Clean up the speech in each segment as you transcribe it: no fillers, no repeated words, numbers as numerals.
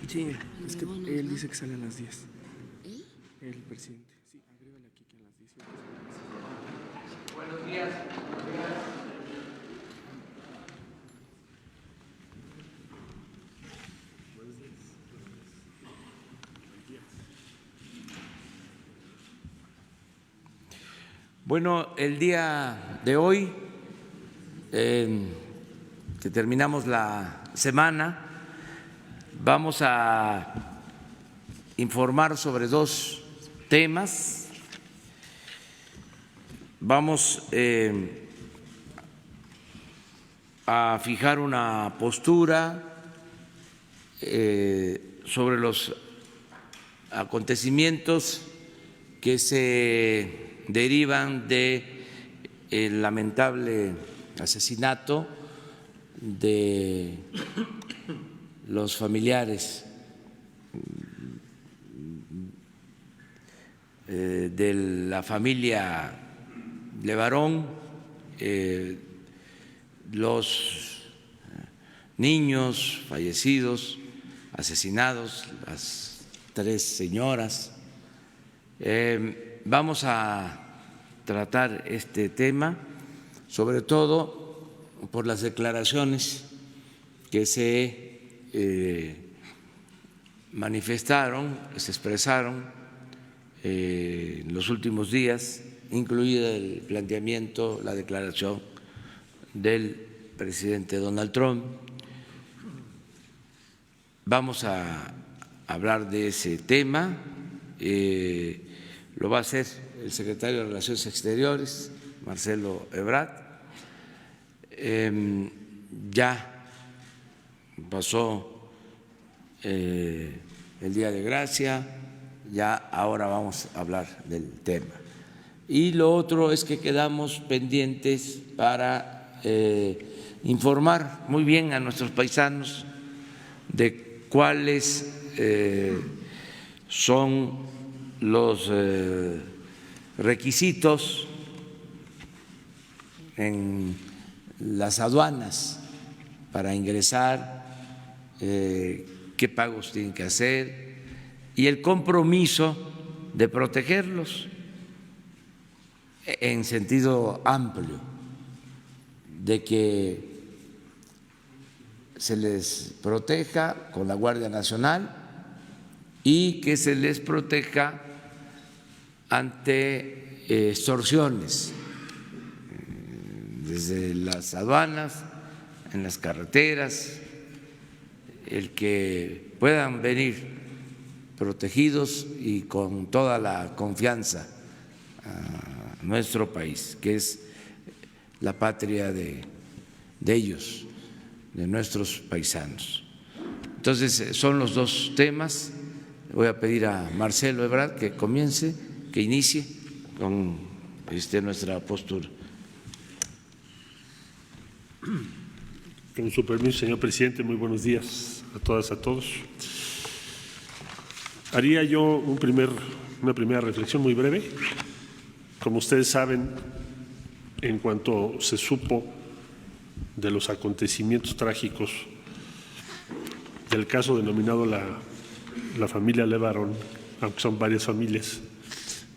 Sí, es que él dice que sale a las 10. El presidente. Sí, agrégale aquí que a las 10. Buenos días. Bueno, el día de hoy, que terminamos la semana, vamos a informar sobre dos temas. Vamos a fijar una postura sobre los acontecimientos que se derivan del lamentable asesinato de los familiares de la familia Levarón, los niños fallecidos, asesinados, las tres señoras. Vamos a tratar este tema, sobre todo por las declaraciones que se manifestaron, se expresaron en los últimos días, incluida el planteamiento, la declaración del presidente Donald Trump. Vamos a hablar de ese tema. Lo va a hacer el secretario de Relaciones Exteriores, Marcelo Ebrard. Ya pasó el Día de Gracia, ya ahora vamos a hablar del tema. Y lo otro es que quedamos pendientes para informar muy bien a nuestros paisanos de cuáles son los requisitos en las aduanas para ingresar, qué pagos tienen que hacer y el compromiso de protegerlos en sentido amplio, de que se les proteja con la Guardia Nacional y que se les proteja ante extorsiones desde las aduanas, en las carreteras, el que puedan venir protegidos y con toda la confianza a nuestro país, que es la patria de ellos, de nuestros paisanos. Entonces, son los dos temas. Voy a pedir a Marcelo Ebrard que comience, que inicie con nuestra postura. Con su permiso, señor presidente, muy buenos días a todas, a todos. Haría yo una primera reflexión muy breve. Como ustedes saben, en cuanto se supo de los acontecimientos trágicos del caso denominado la familia Levarón, aunque son varias familias,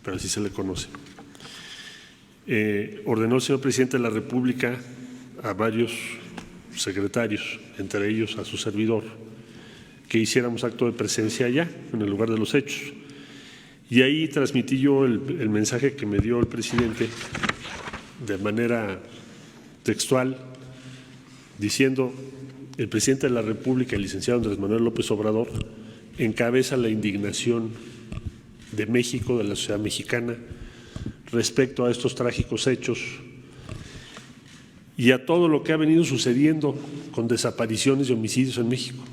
pero así se le conoce, ordenó el señor presidente de la República a varios secretarios, entre ellos a su servidor, que hiciéramos acto de presencia allá, en el lugar de los hechos. Y ahí transmití yo el mensaje que me dio el presidente de manera textual, diciendo: el presidente de la República, el licenciado Andrés Manuel López Obrador, encabeza la indignación de México, de la sociedad mexicana, respecto a estos trágicos hechos y a todo lo que ha venido sucediendo con desapariciones y homicidios en México.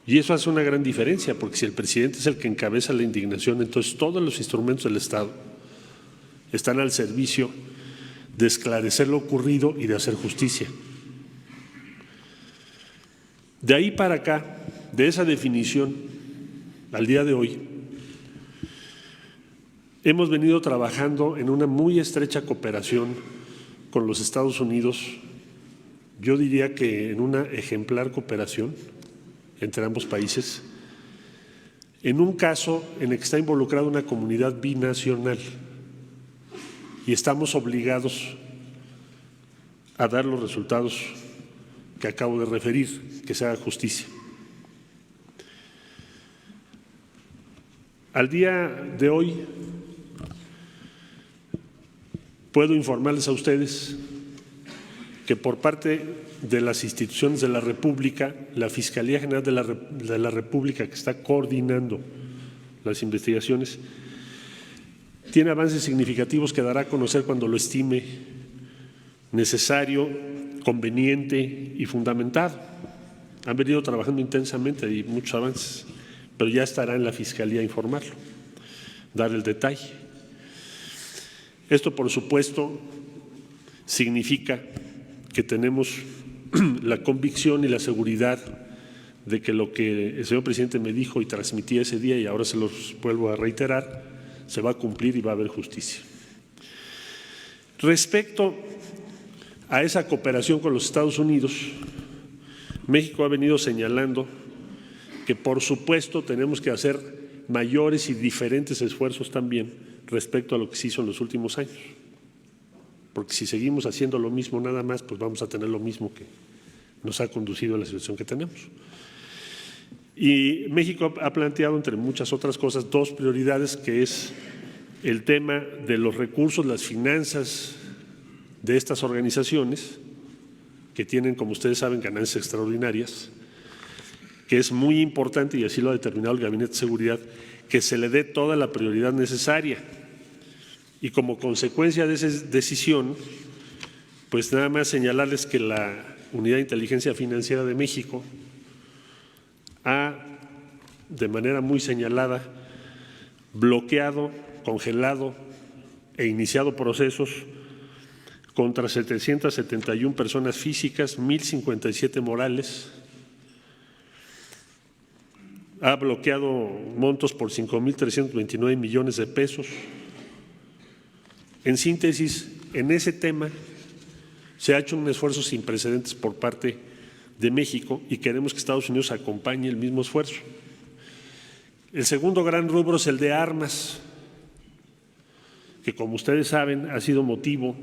Y eso hace una gran diferencia, porque si el presidente es el que encabeza la indignación, entonces todos los instrumentos del Estado están al servicio de esclarecer lo ocurrido y de hacer justicia. De ahí para acá, de esa definición al día de hoy, hemos venido trabajando en una muy estrecha cooperación con los Estados Unidos, yo diría que en una ejemplar cooperación, entre ambos países, en un caso en el que está involucrada una comunidad binacional y estamos obligados a dar los resultados que acabo de referir, que se haga justicia. Al día de hoy puedo informarles a ustedes que por parte de las instituciones de la República, la Fiscalía General de la República, que está coordinando las investigaciones, tiene avances significativos que dará a conocer cuando lo estime necesario, conveniente y fundamentado. Han venido trabajando intensamente y muchos avances, pero ya estará en la Fiscalía informarlo, dar el detalle. Esto, por supuesto, significa que tenemos la convicción y la seguridad de que lo que el señor presidente me dijo y transmití ese día, y ahora se los vuelvo a reiterar, se va a cumplir y va a haber justicia. Respecto a esa cooperación con los Estados Unidos, México ha venido señalando que, por supuesto, tenemos que hacer mayores y diferentes esfuerzos también respecto a lo que se hizo en los últimos años. Porque si seguimos haciendo lo mismo nada más, pues vamos a tener lo mismo que nos ha conducido a la situación que tenemos. Y México ha planteado, entre muchas otras cosas, dos prioridades, que es el tema de los recursos, las finanzas de estas organizaciones, que tienen, como ustedes saben, ganancias extraordinarias, que es muy importante, y así lo ha determinado el Gabinete de Seguridad, que se le dé toda la prioridad necesaria. Y como consecuencia de esa decisión, pues nada más señalarles que la Unidad de Inteligencia Financiera de México ha, de manera muy señalada, bloqueado, congelado e iniciado procesos contra 771 personas físicas, 1,057 morales. Ha bloqueado montos por 5,329 millones de pesos. En síntesis, en ese tema se ha hecho un esfuerzo sin precedentes por parte de México y queremos que Estados Unidos acompañe el mismo esfuerzo. El segundo gran rubro es el de armas, que, como ustedes saben, ha sido motivo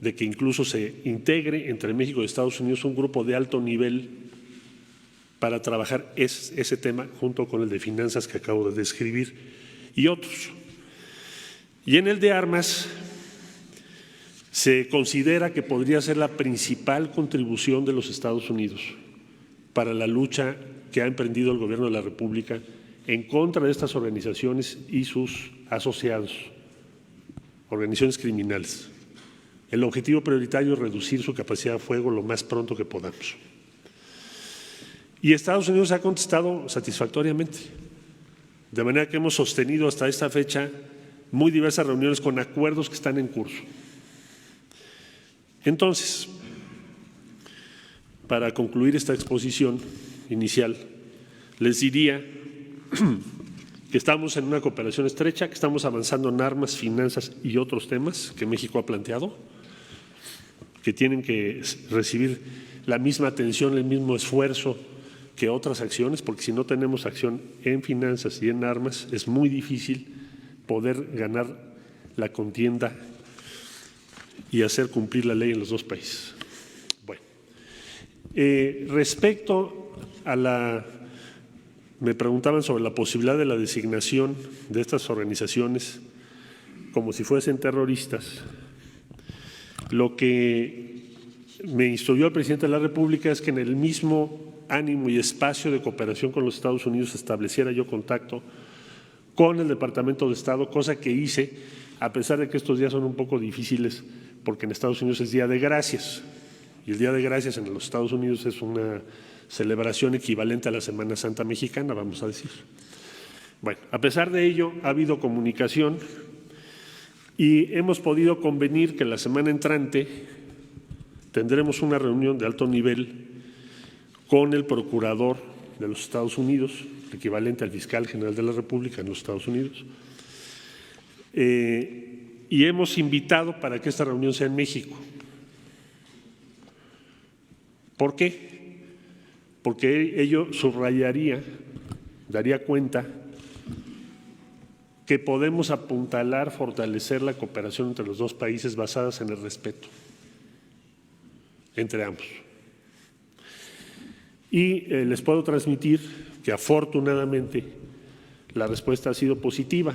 de que incluso se integre entre México y Estados Unidos un grupo de alto nivel para trabajar ese tema junto con el de finanzas que acabo de describir y otros. Y en el de armas se considera que podría ser la principal contribución de los Estados Unidos para la lucha que ha emprendido el Gobierno de la República en contra de estas organizaciones y sus asociados, organizaciones criminales. El objetivo prioritario es reducir su capacidad de fuego lo más pronto que podamos. Y Estados Unidos ha contestado satisfactoriamente, de manera que hemos sostenido hasta esta fecha muy diversas reuniones con acuerdos que están en curso. Entonces, para concluir esta exposición inicial, les diría que estamos en una cooperación estrecha, que estamos avanzando en armas, finanzas y otros temas que México ha planteado, que tienen que recibir la misma atención, el mismo esfuerzo que otras acciones, porque si no tenemos acción en finanzas y en armas, es muy difícil poder ganar la contienda y hacer cumplir la ley en los dos países. Bueno, respecto a me preguntaban sobre la posibilidad de la designación de estas organizaciones como si fuesen terroristas. Lo que me instruyó el presidente de la República es que en el mismo ánimo y espacio de cooperación con los Estados Unidos estableciera yo contacto con el Departamento de Estado, cosa que hice, a pesar de que estos días son un poco difíciles, porque en Estados Unidos es Día de Gracias, y el Día de Gracias en los Estados Unidos es una celebración equivalente a la Semana Santa mexicana, vamos a decir. Bueno, a pesar de ello, ha habido comunicación y hemos podido convenir que la semana entrante tendremos una reunión de alto nivel con el procurador de los Estados Unidos, equivalente al fiscal general de la República en los Estados Unidos, y hemos invitado para que esta reunión sea en México. ¿Por qué? porque ello subrayaría, daría cuenta que podemos apuntalar, fortalecer la cooperación entre los dos países basadas en el respeto entre ambos. Y les puedo transmitir que afortunadamente la respuesta ha sido positiva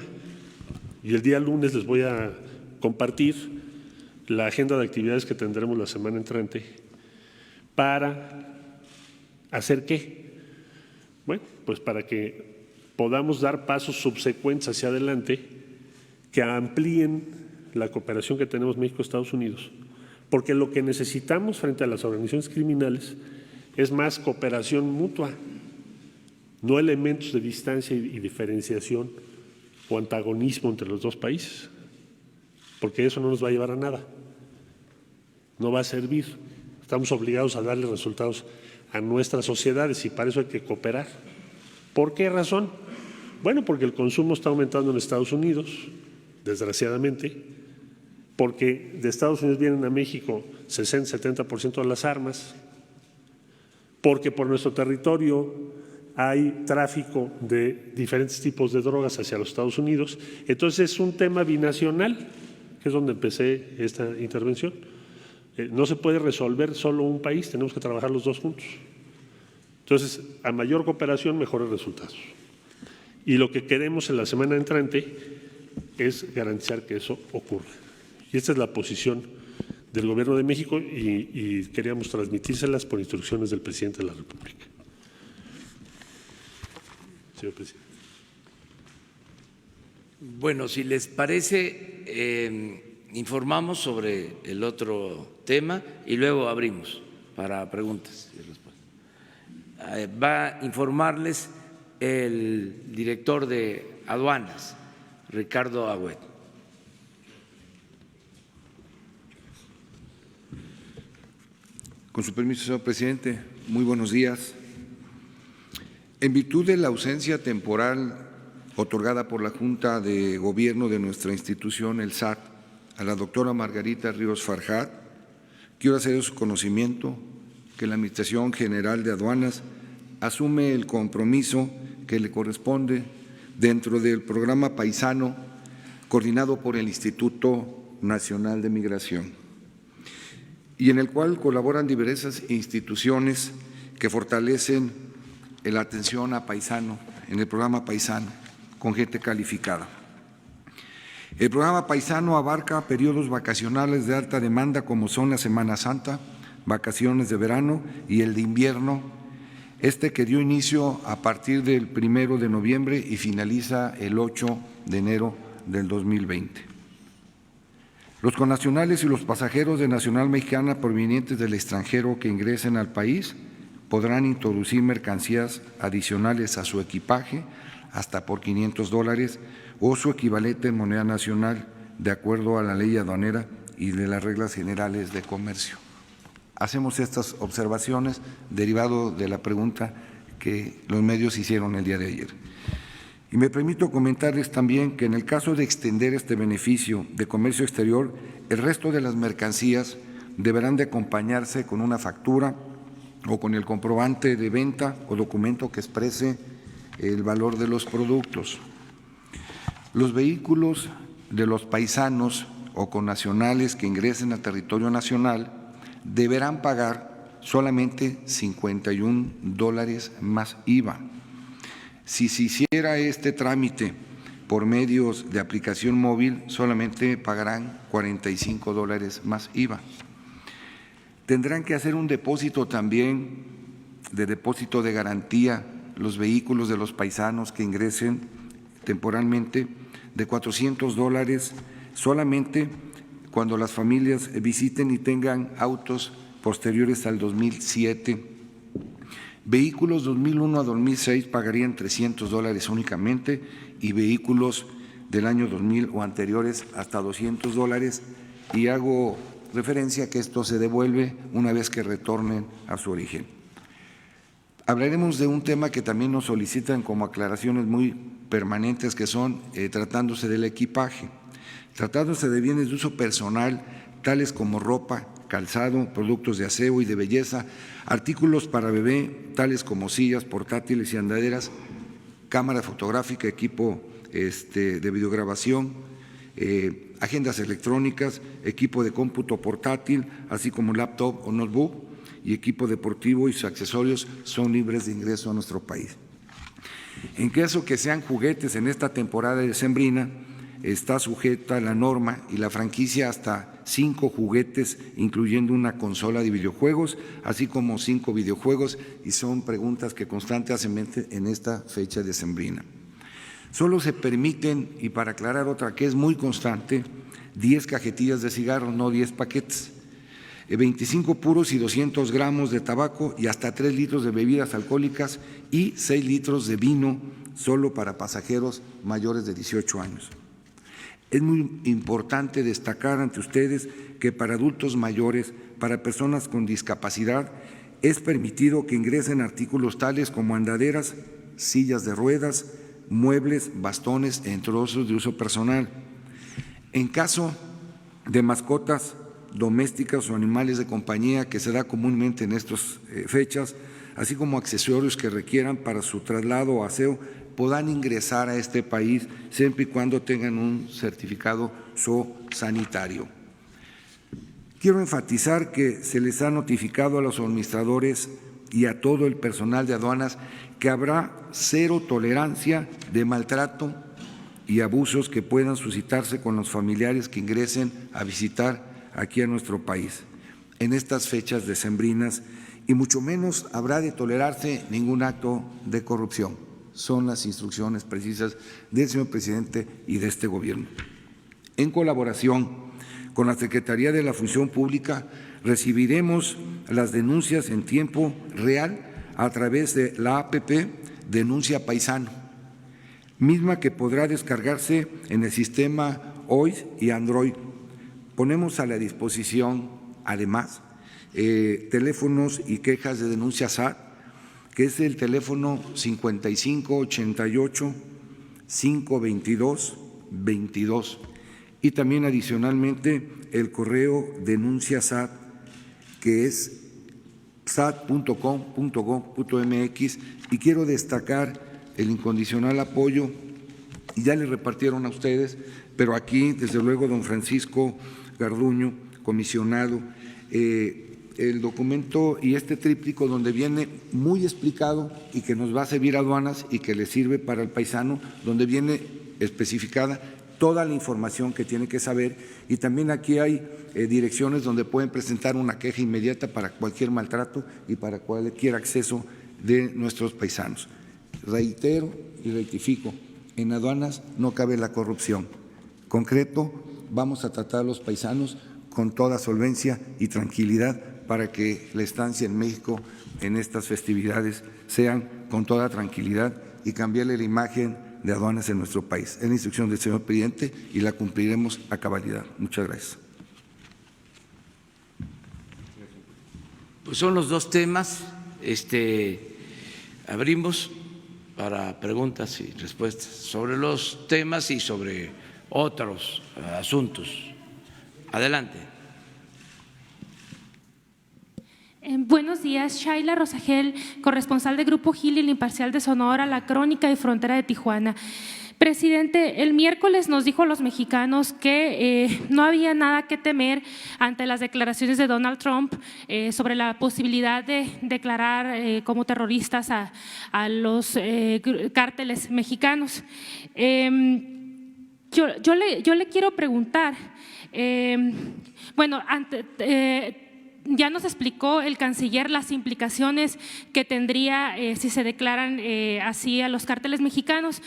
y el día lunes les voy a compartir la agenda de actividades que tendremos la semana entrante para hacer ¿qué? Bueno, pues para que podamos dar pasos subsecuentes hacia adelante que amplíen la cooperación que tenemos México-Estados Unidos, porque lo que necesitamos frente a las organizaciones criminales es más cooperación mutua, no elementos de distancia y diferenciación o antagonismo entre los dos países, porque eso no nos va a llevar a nada, no va a servir. Estamos obligados a darle resultados a nuestras sociedades y para eso hay que cooperar. ¿Por qué razón? Bueno, porque el consumo está aumentando en Estados Unidos, desgraciadamente, porque de Estados Unidos vienen a México 60-70% de las armas, porque por nuestro territorio hay tráfico de diferentes tipos de drogas hacia los Estados Unidos. Entonces es un tema binacional, que es donde empecé esta intervención. No se puede resolver solo un país, tenemos que trabajar los dos juntos. Entonces, a mayor cooperación, mejores resultados. Y lo que queremos en la semana entrante es garantizar que eso ocurra. Y esta es la posición del Gobierno de México y queríamos transmitírselas por instrucciones del Presidente de la República. Señor Presidente. Bueno, si les parece, informamos sobre el otro tema y luego abrimos para preguntas y respuestas. Va a informarles el director de Aduanas, Ricardo Agüed. Con su permiso, señor presidente, muy buenos días. En virtud de la ausencia temporal otorgada por la Junta de Gobierno de nuestra institución, el SAT, a la doctora Margarita Ríos Farjat, quiero hacer de su conocimiento que la Administración General de Aduanas asume el compromiso que le corresponde dentro del programa paisano coordinado por el Instituto Nacional de Migración y en el cual colaboran diversas instituciones que fortalecen la atención a paisano en el programa paisano con gente calificada. El programa paisano abarca periodos vacacionales de alta demanda como son la Semana Santa, vacaciones de verano y el de invierno, que dio inicio a partir del 1 de noviembre y finaliza el 8 de enero del 2020. Los connacionales y los pasajeros de nacional mexicana provenientes del extranjero que ingresen al país podrán introducir mercancías adicionales a su equipaje hasta por $500 o su equivalente en moneda nacional de acuerdo a la ley aduanera y de las reglas generales de comercio. Hacemos estas observaciones derivado de la pregunta que los medios hicieron el día de ayer. Y me permito comentarles también que en el caso de extender este beneficio de comercio exterior, el resto de las mercancías deberán de acompañarse con una factura o con el comprobante de venta o documento que exprese el valor de los productos. Los vehículos de los paisanos o connacionales que ingresen a territorio nacional deberán pagar solamente $51 más IVA. Si se hiciera este trámite por medios de aplicación móvil, solamente pagarán $45 más IVA. Tendrán que hacer un depósito también de depósito de garantía los vehículos de los paisanos que ingresen temporalmente de $400 solamente cuando las familias visiten y tengan autos posteriores al 2007. Vehículos 2001 a 2006 pagarían $300 únicamente y vehículos del año 2000 o anteriores hasta $200 y hago referencia a que esto se devuelve una vez que retornen a su origen. Hablaremos de un tema que también nos solicitan como aclaraciones muy permanentes que son tratándose del equipaje. Tratándose de bienes de uso personal, tales como ropa calzado, productos de aseo y de belleza, artículos para bebé, tales como sillas portátiles y andaderas, cámara fotográfica, equipo de videograbación, agendas electrónicas, equipo de cómputo portátil, así como laptop o notebook y equipo deportivo y sus accesorios son libres de ingreso a nuestro país. En caso que sean juguetes en esta temporada decembrina, está sujeta a la norma y la franquicia hasta 5 juguetes, incluyendo una consola de videojuegos, así como 5 videojuegos, y son preguntas que constantemente en esta fecha decembrina. Solo se permiten, y para aclarar otra que es muy constante, 10 cajetillas de cigarros, no 10 paquetes, 25 puros y 200 gramos de tabaco y hasta 3 litros de bebidas alcohólicas y 6 litros de vino solo para pasajeros mayores de 18 años. Es muy importante destacar ante ustedes que para adultos mayores, para personas con discapacidad, es permitido que ingresen artículos tales como andaderas, sillas de ruedas, muebles, bastones, entre otros de uso personal. En caso de mascotas domésticas o animales de compañía que se da comúnmente en estas fechas, así como accesorios que requieran para su traslado o aseo, podrán ingresar a este país siempre y cuando tengan un certificado zoosanitario. Quiero enfatizar que se les ha notificado a los administradores y a todo el personal de aduanas que habrá cero tolerancia de maltrato y abusos que puedan suscitarse con los familiares que ingresen a visitar aquí a nuestro país en estas fechas decembrinas, y mucho menos habrá de tolerarse ningún acto de corrupción. Son las instrucciones precisas del señor presidente y de este gobierno. En colaboración con la Secretaría de la Función Pública, recibiremos las denuncias en tiempo real a través de la APP Denuncia Paisano, misma que podrá descargarse en el sistema OIS y Android. Ponemos a la disposición, además, teléfonos y quejas de denuncia SAT, que es el teléfono 5588-522-22, y también adicionalmente el correo denuncia SAT, que es sat.com.gov.mx, y quiero destacar el incondicional apoyo, y ya le repartieron a ustedes, pero aquí desde luego don Francisco Garduño, comisionado, el documento y este tríptico donde viene muy explicado y que nos va a servir a aduanas y que le sirve para el paisano, donde viene especificada toda la información que tiene que saber, y también aquí hay direcciones donde pueden presentar una queja inmediata para cualquier maltrato y para cualquier acceso de nuestros paisanos. Reitero y rectifico, en aduanas no cabe la corrupción. Concreto, vamos a tratar a los paisanos con toda solvencia y tranquilidad para que la estancia en México en estas festividades sean con toda tranquilidad y cambiarle la imagen de aduanas en nuestro país. Es la instrucción del señor presidente y la cumpliremos a cabalidad. Muchas gracias. Pues son los dos temas. Abrimos para preguntas y respuestas sobre los temas y sobre otros asuntos. Adelante. Buenos días, Shaila Rosagel, corresponsal de Grupo Gil y el Imparcial de Sonora, La Crónica y Frontera de Tijuana. Presidente, el miércoles nos dijo a los mexicanos que no había nada que temer ante las declaraciones de Donald Trump sobre la posibilidad de declarar como terroristas a los cárteles mexicanos. Yo le quiero preguntar, ya nos explicó el canciller las implicaciones que tendría si se declaran así a los cárteles mexicanos,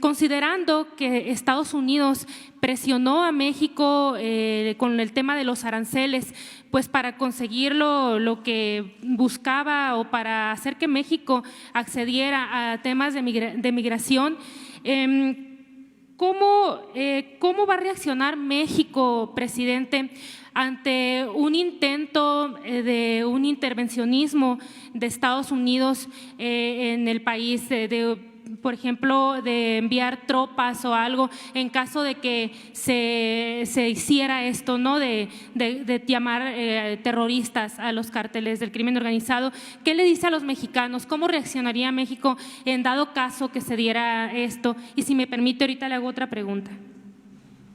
considerando que Estados Unidos presionó a México con el tema de los aranceles, pues para conseguir lo que buscaba o para hacer que México accediera a temas de migración. ¿Cómo va a reaccionar México, presidente, ante un intento de un intervencionismo de Estados Unidos en el país, por ejemplo, de enviar tropas o algo en caso de que se hiciera esto, ¿no? De llamar terroristas a los cárteles del crimen organizado. ¿Qué le dice a los mexicanos? ¿Cómo reaccionaría México en dado caso que se diera esto? Y si me permite, ahorita le hago otra pregunta.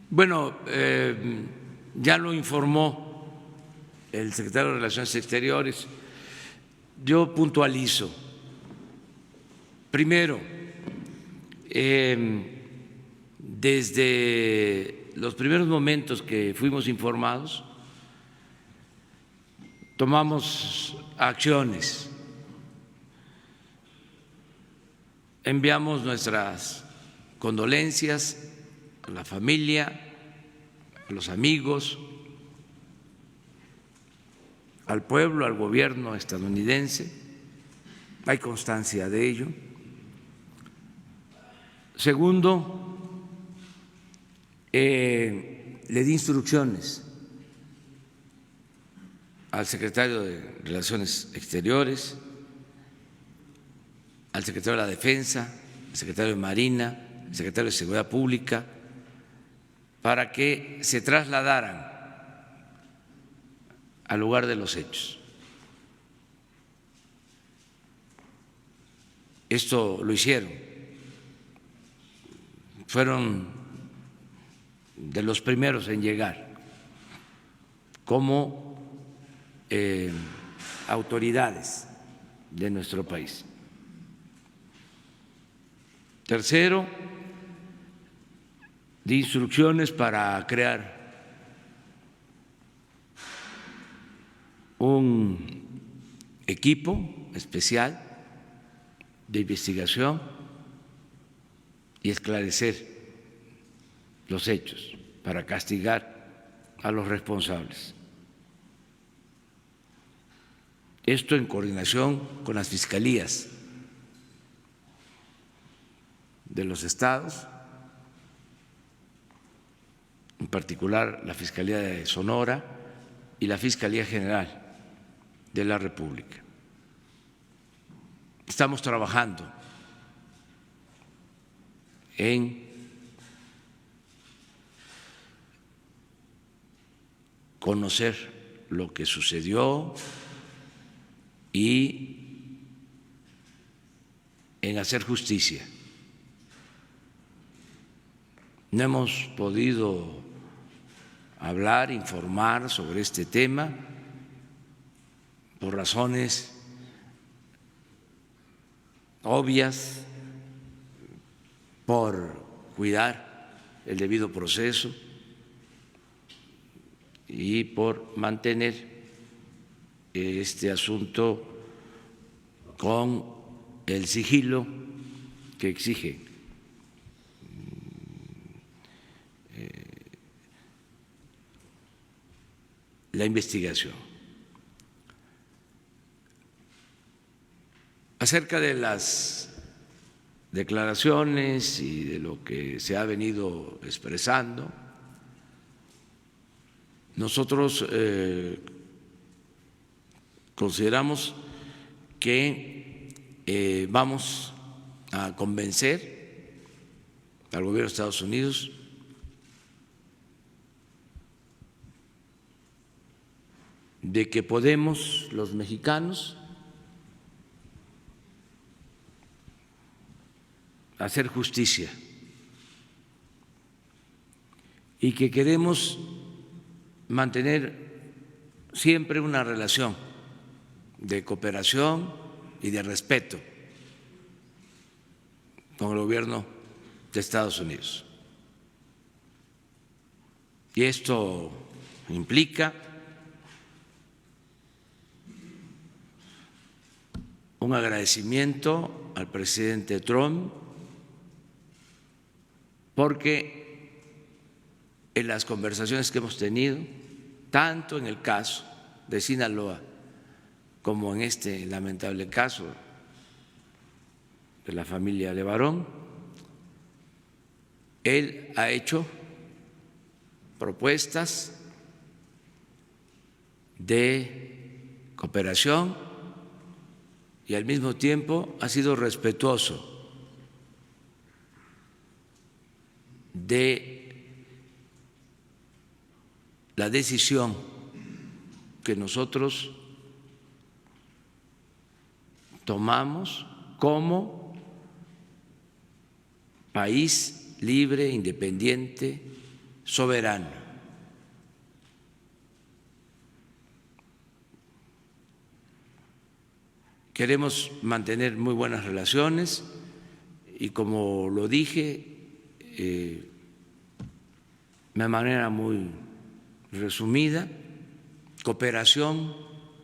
Bueno, ya lo informó el secretario de Relaciones Exteriores. Yo puntualizo. Primero, desde los primeros momentos que fuimos informados, tomamos acciones, enviamos nuestras condolencias a la familia, a los amigos, al pueblo, al gobierno estadounidense. Hay constancia de ello. Segundo, le di instrucciones al secretario de Relaciones Exteriores, al secretario de la Defensa, al secretario de Marina, al secretario de Seguridad Pública, para que se trasladaran al lugar de los hechos. Esto lo hicieron. Fueron de los primeros en llegar como autoridades de nuestro país. Tercero, di instrucciones para crear un equipo especial de investigación y esclarecer los hechos para castigar a los responsables. Esto en coordinación con las fiscalías de los estados, en particular la Fiscalía de Sonora y la Fiscalía General de la República. Estamos trabajando en conocer lo que sucedió y en hacer justicia. No hemos podido hablar, informar sobre este tema por razones obvias, por cuidar el debido proceso y por mantener este asunto con el sigilo que exige la investigación. Acerca de las declaraciones y de lo que se ha venido expresando, nosotros consideramos que vamos a convencer al gobierno de Estados Unidos de que podemos, los mexicanos, hacer justicia y que queremos mantener siempre una relación de cooperación y de respeto con el gobierno de Estados Unidos. Y esto implica un agradecimiento al presidente Trump porque en las conversaciones que hemos tenido, tanto en el caso de Sinaloa como en este lamentable caso de la familia Levarón, él ha hecho propuestas de cooperación y al mismo tiempo ha sido respetuoso de la decisión que nosotros tomamos como país libre, independiente, soberano. Queremos mantener muy buenas relaciones y, como lo dije de manera muy resumida, cooperación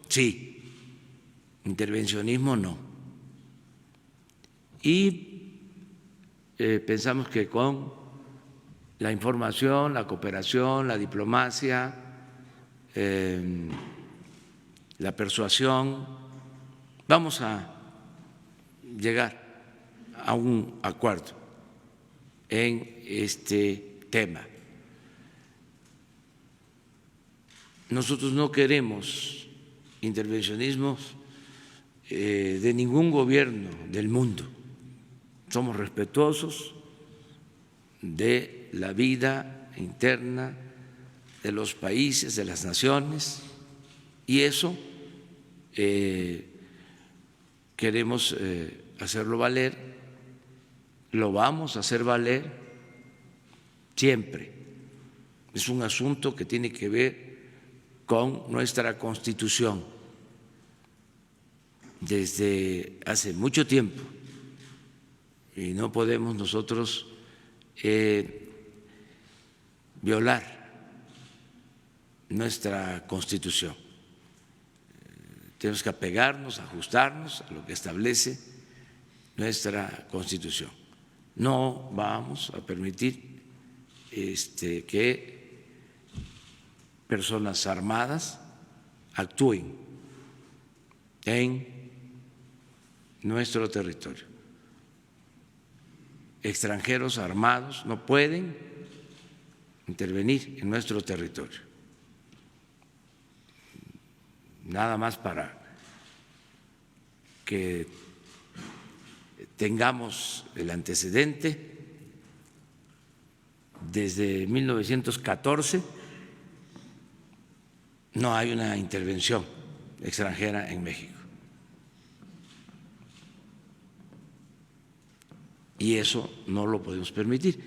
sí, intervencionismo no. Y pensamos que con la información, la cooperación, la diplomacia, la persuasión, vamos a llegar a un acuerdo en este tema. Nosotros no queremos intervencionismos de ningún gobierno del mundo. Somos respetuosos de la vida interna de los países, de las naciones, y eso queremos hacerlo valer, lo vamos a hacer valer siempre. Es un asunto que tiene que ver con nuestra Constitución desde hace mucho tiempo y no podemos nosotros violar nuestra Constitución. Tenemos que apegarnos, ajustarnos a lo que establece nuestra Constitución. No vamos a permitir que personas armadas actúen en nuestro territorio. Extranjeros armados no pueden intervenir en nuestro territorio. Nada más para que tengamos el antecedente, desde 1914 no hay una intervención extranjera en México. Y eso no lo podemos permitir.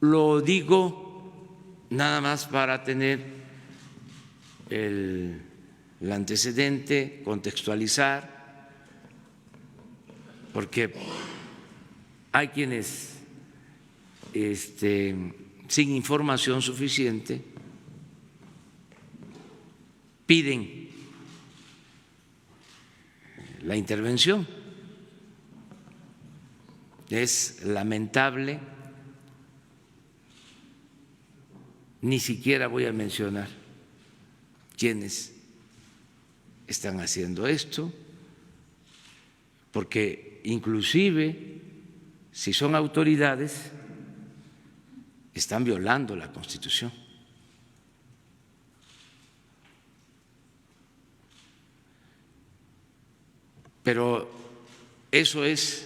Lo digo nada más para tener el antecedente, contextualizar, porque hay quienes sin información suficiente piden la intervención. Es lamentable, ni siquiera voy a mencionar quiénes están haciendo esto, porque inclusive si son autoridades están violando la Constitución. Pero eso es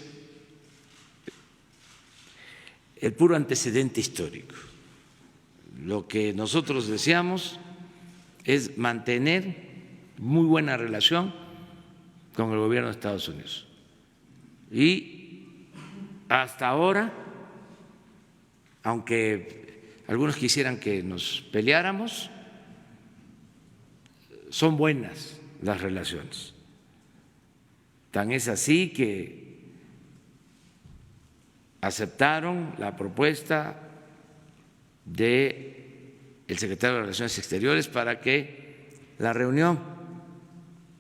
el puro antecedente histórico. Lo que nosotros deseamos es mantener muy buena relación con el gobierno de Estados Unidos. Y hasta ahora, aunque algunos quisieran que nos peleáramos, son buenas las relaciones. Tan es así que aceptaron la propuesta del secretario de Relaciones Exteriores para que la reunión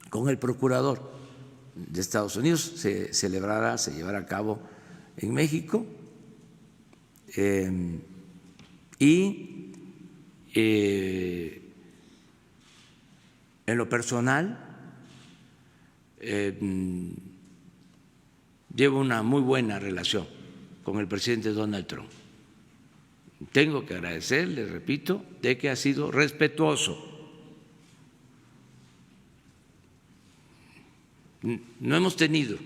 con el procurador de Estados Unidos se llevara a cabo en México, y en lo personal llevo una muy buena relación con el presidente Donald Trump. Tengo que agradecerle, repito, de que ha sido respetuoso. No hemos tenido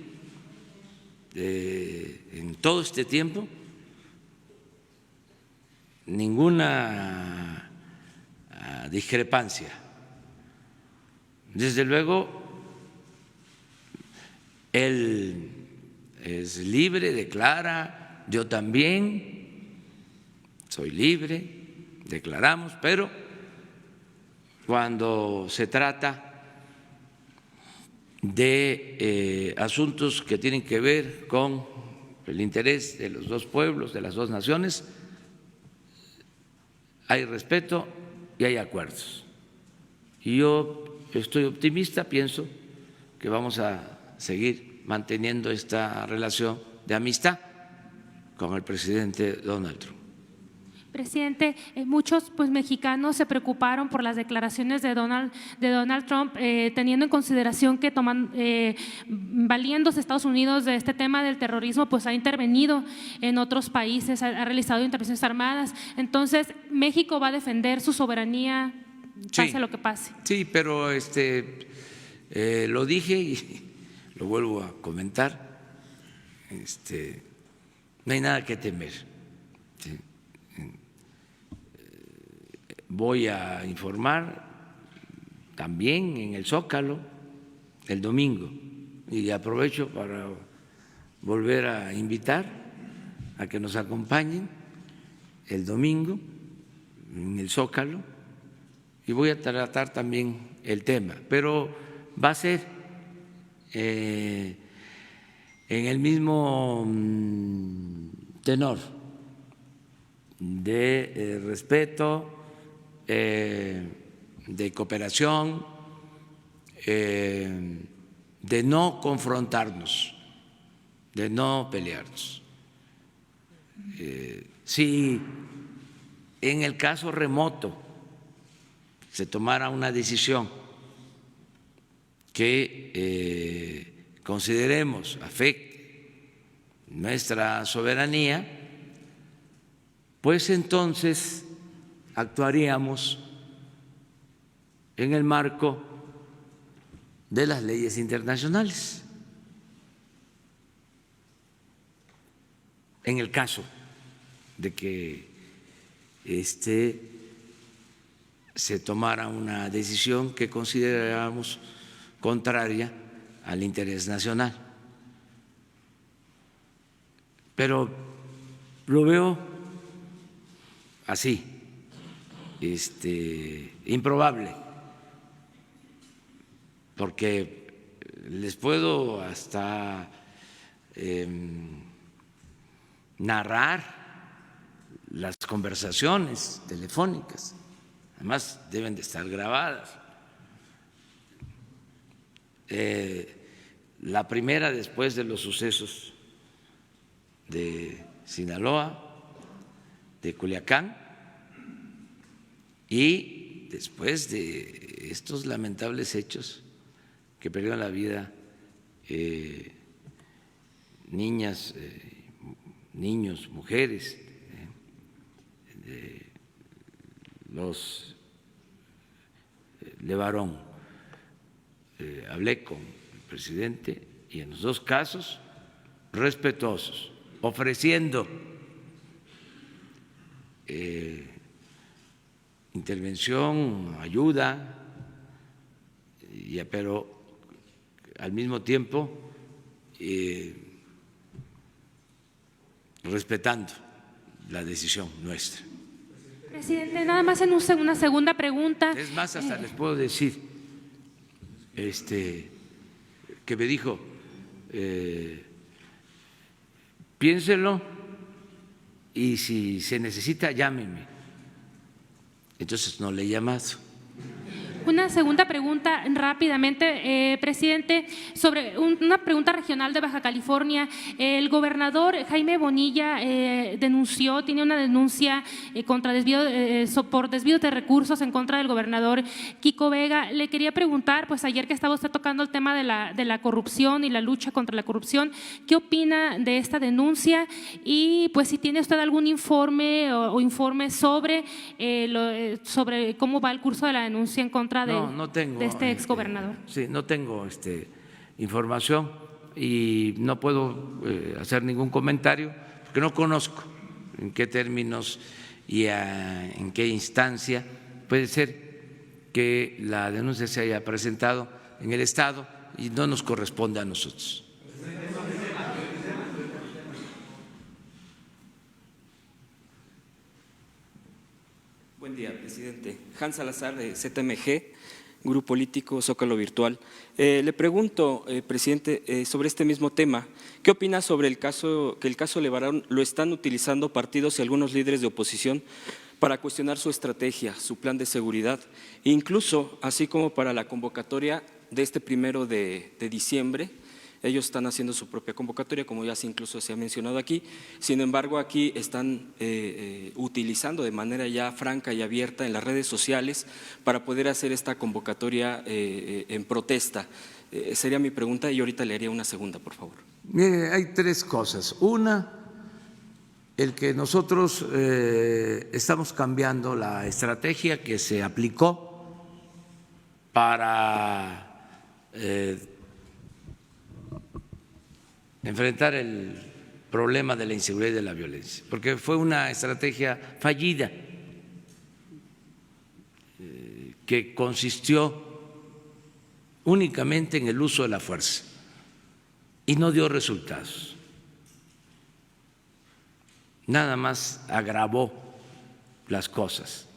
en todo este tiempo ninguna discrepancia. Desde luego, él es libre, declara, yo también soy libre, declaramos, pero cuando se trata de asuntos que tienen que ver con el interés de los dos pueblos, de las dos naciones, hay respeto y hay acuerdos. Y yo estoy optimista, pienso que vamos a seguir manteniendo esta relación de amistad con el presidente Donald Trump. Presidente, muchos mexicanos se preocuparon por las declaraciones de Donald Trump, teniendo en consideración que valiéndose Estados Unidos de este tema del terrorismo, pues ha intervenido en otros países, ha realizado intervenciones armadas. Entonces, México va a defender su soberanía, pase lo que pase. Sí, pero lo dije y lo vuelvo a comentar. No hay nada que temer. ¿Sí? Voy a informar también en el Zócalo el domingo y aprovecho para volver a invitar a que nos acompañen el domingo en el Zócalo y voy a tratar también el tema, pero va a ser en el mismo tenor de respeto, de cooperación, de no confrontarnos, de no pelearnos. Si en el caso remoto se tomara una decisión que consideremos afecte nuestra soberanía, pues entonces actuaríamos en el marco de las leyes internacionales. En el caso de que se tomara una decisión que consideráramos contraria al interés nacional. Pero lo veo así. Improbable, porque les puedo hasta narrar las conversaciones telefónicas, además deben de estar grabadas. La primera después de los sucesos de Sinaloa, de Culiacán, y después de estos lamentables hechos que perdieron la vida niñas, niños, mujeres, los Levarón, hablé con el presidente y en los dos casos respetuosos, ofreciendo intervención, ayuda, pero al mismo tiempo respetando la decisión nuestra. Presidente, nada más en una segunda pregunta. Es más, hasta les puedo decir que me dijo, piénselo y si se necesita, llámeme. Entonces no le he llamado. Una segunda pregunta rápidamente, presidente, sobre una pregunta regional de Baja California. El gobernador Jaime Bonilla tiene una denuncia contra por desvío de recursos en contra del gobernador Kiko Vega. Le quería preguntar, pues ayer que estaba usted tocando el tema de la corrupción y la lucha contra la corrupción, ¿qué opina de esta denuncia? Y pues si tiene usted algún informe o informe sobre cómo va el curso de la denuncia en contra no tengo, de este exgobernador. Sí, no tengo información y no puedo hacer ningún comentario porque no conozco en qué términos y en qué instancia. Puede ser que la denuncia se haya presentado en el Estado y no nos corresponde a nosotros. Buen día, presidente. Hans Salazar, de ZMG, Grupo Político Zócalo Virtual. Le pregunto, presidente, sobre este mismo tema, ¿qué opina sobre el caso que el caso Levarón lo están utilizando partidos y algunos líderes de oposición para cuestionar su estrategia, su plan de seguridad, e incluso así como para la convocatoria de este 1 de diciembre? Ellos están haciendo su propia convocatoria, como ya incluso se ha mencionado aquí. Sin embargo, aquí están utilizando de manera ya franca y abierta en las redes sociales para poder hacer esta convocatoria en protesta. Sería mi pregunta y ahorita le haría una segunda, por favor. Mire, hay tres cosas. Una, el que nosotros estamos cambiando la estrategia que se aplicó para enfrentar el problema de la inseguridad y de la violencia, porque fue una estrategia fallida que consistió únicamente en el uso de la fuerza y no dio resultados. Nada más agravó las cosas.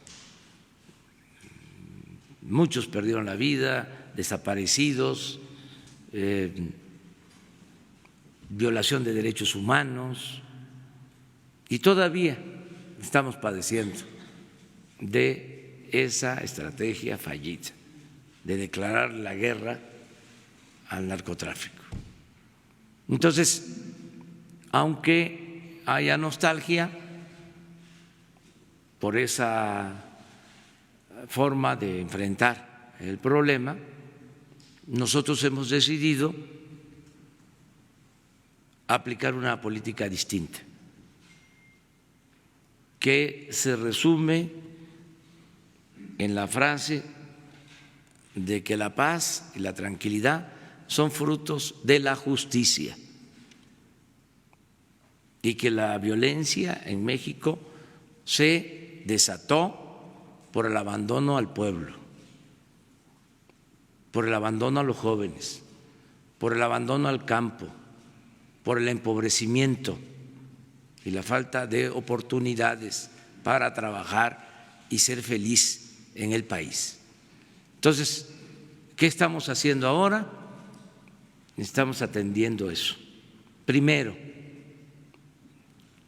Muchos perdieron la vida, desaparecidos, violación de derechos humanos, y todavía estamos padeciendo de esa estrategia fallida de declarar la guerra al narcotráfico. Entonces, aunque haya nostalgia por esa forma de enfrentar el problema, nosotros hemos decidido aplicar una política distinta, que se resume en la frase de que la paz y la tranquilidad son frutos de la justicia y que la violencia en México se desató por el abandono al pueblo, por el abandono a los jóvenes, por el abandono al campo, por el empobrecimiento y la falta de oportunidades para trabajar y ser feliz en el país. Entonces, ¿qué estamos haciendo ahora? Estamos atendiendo eso, primero.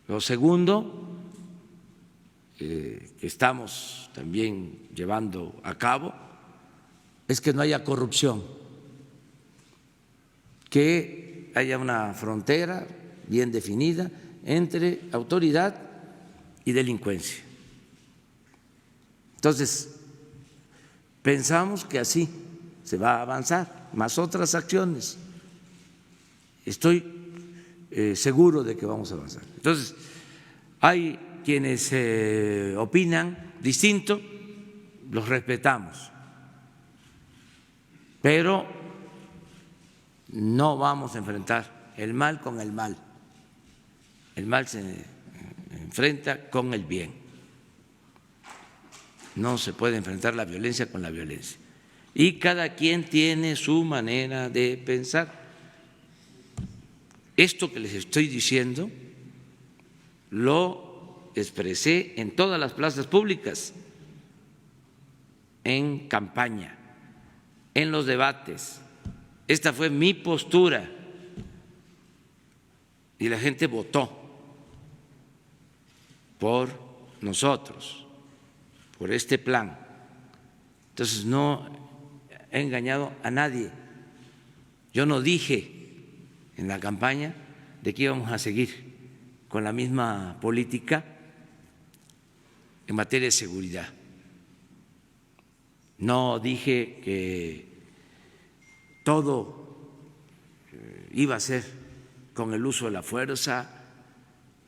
Lo segundo, que estamos también llevando a cabo, es que no haya corrupción, que haya una frontera bien definida entre autoridad y delincuencia. Entonces, pensamos que así se va a avanzar, más otras acciones. Estoy seguro de que vamos a avanzar. Entonces, hay quienes opinan distinto, los respetamos, pero no vamos a enfrentar el mal con el mal. El mal se enfrenta con el bien. No se puede enfrentar la violencia con la violencia. Y cada quien tiene su manera de pensar. Esto que les estoy diciendo lo expresé en todas las plazas públicas, en campaña, en los debates. Esta fue mi postura y la gente votó por nosotros, por este plan. Entonces no he engañado a nadie. Yo no dije en la campaña de que íbamos a seguir con la misma política en materia de seguridad. No dije que todo iba a ser con el uso de la fuerza,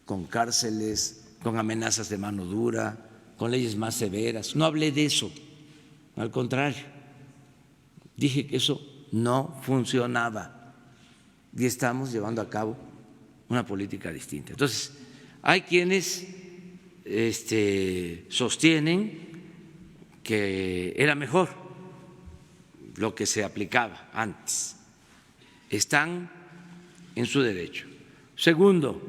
con cárceles, con amenazas de mano dura, con leyes más severas. No hablé de eso, al contrario, dije que eso no funcionaba y estamos llevando a cabo una política distinta. Entonces, hay quienes sostienen que era mejor lo que se aplicaba antes. Están en su derecho. Segundo,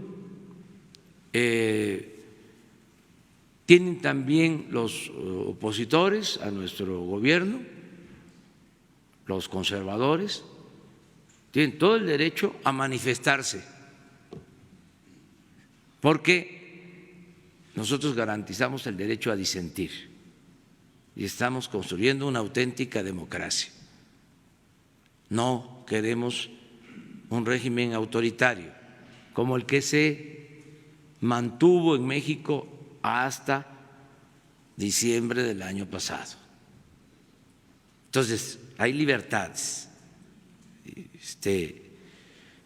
tienen también los opositores a nuestro gobierno, los conservadores, tienen todo el derecho a manifestarse, porque nosotros garantizamos el derecho a disentir y estamos construyendo una auténtica democracia. No queremos un régimen autoritario como el que se mantuvo en México hasta diciembre del año pasado. Entonces, hay libertades.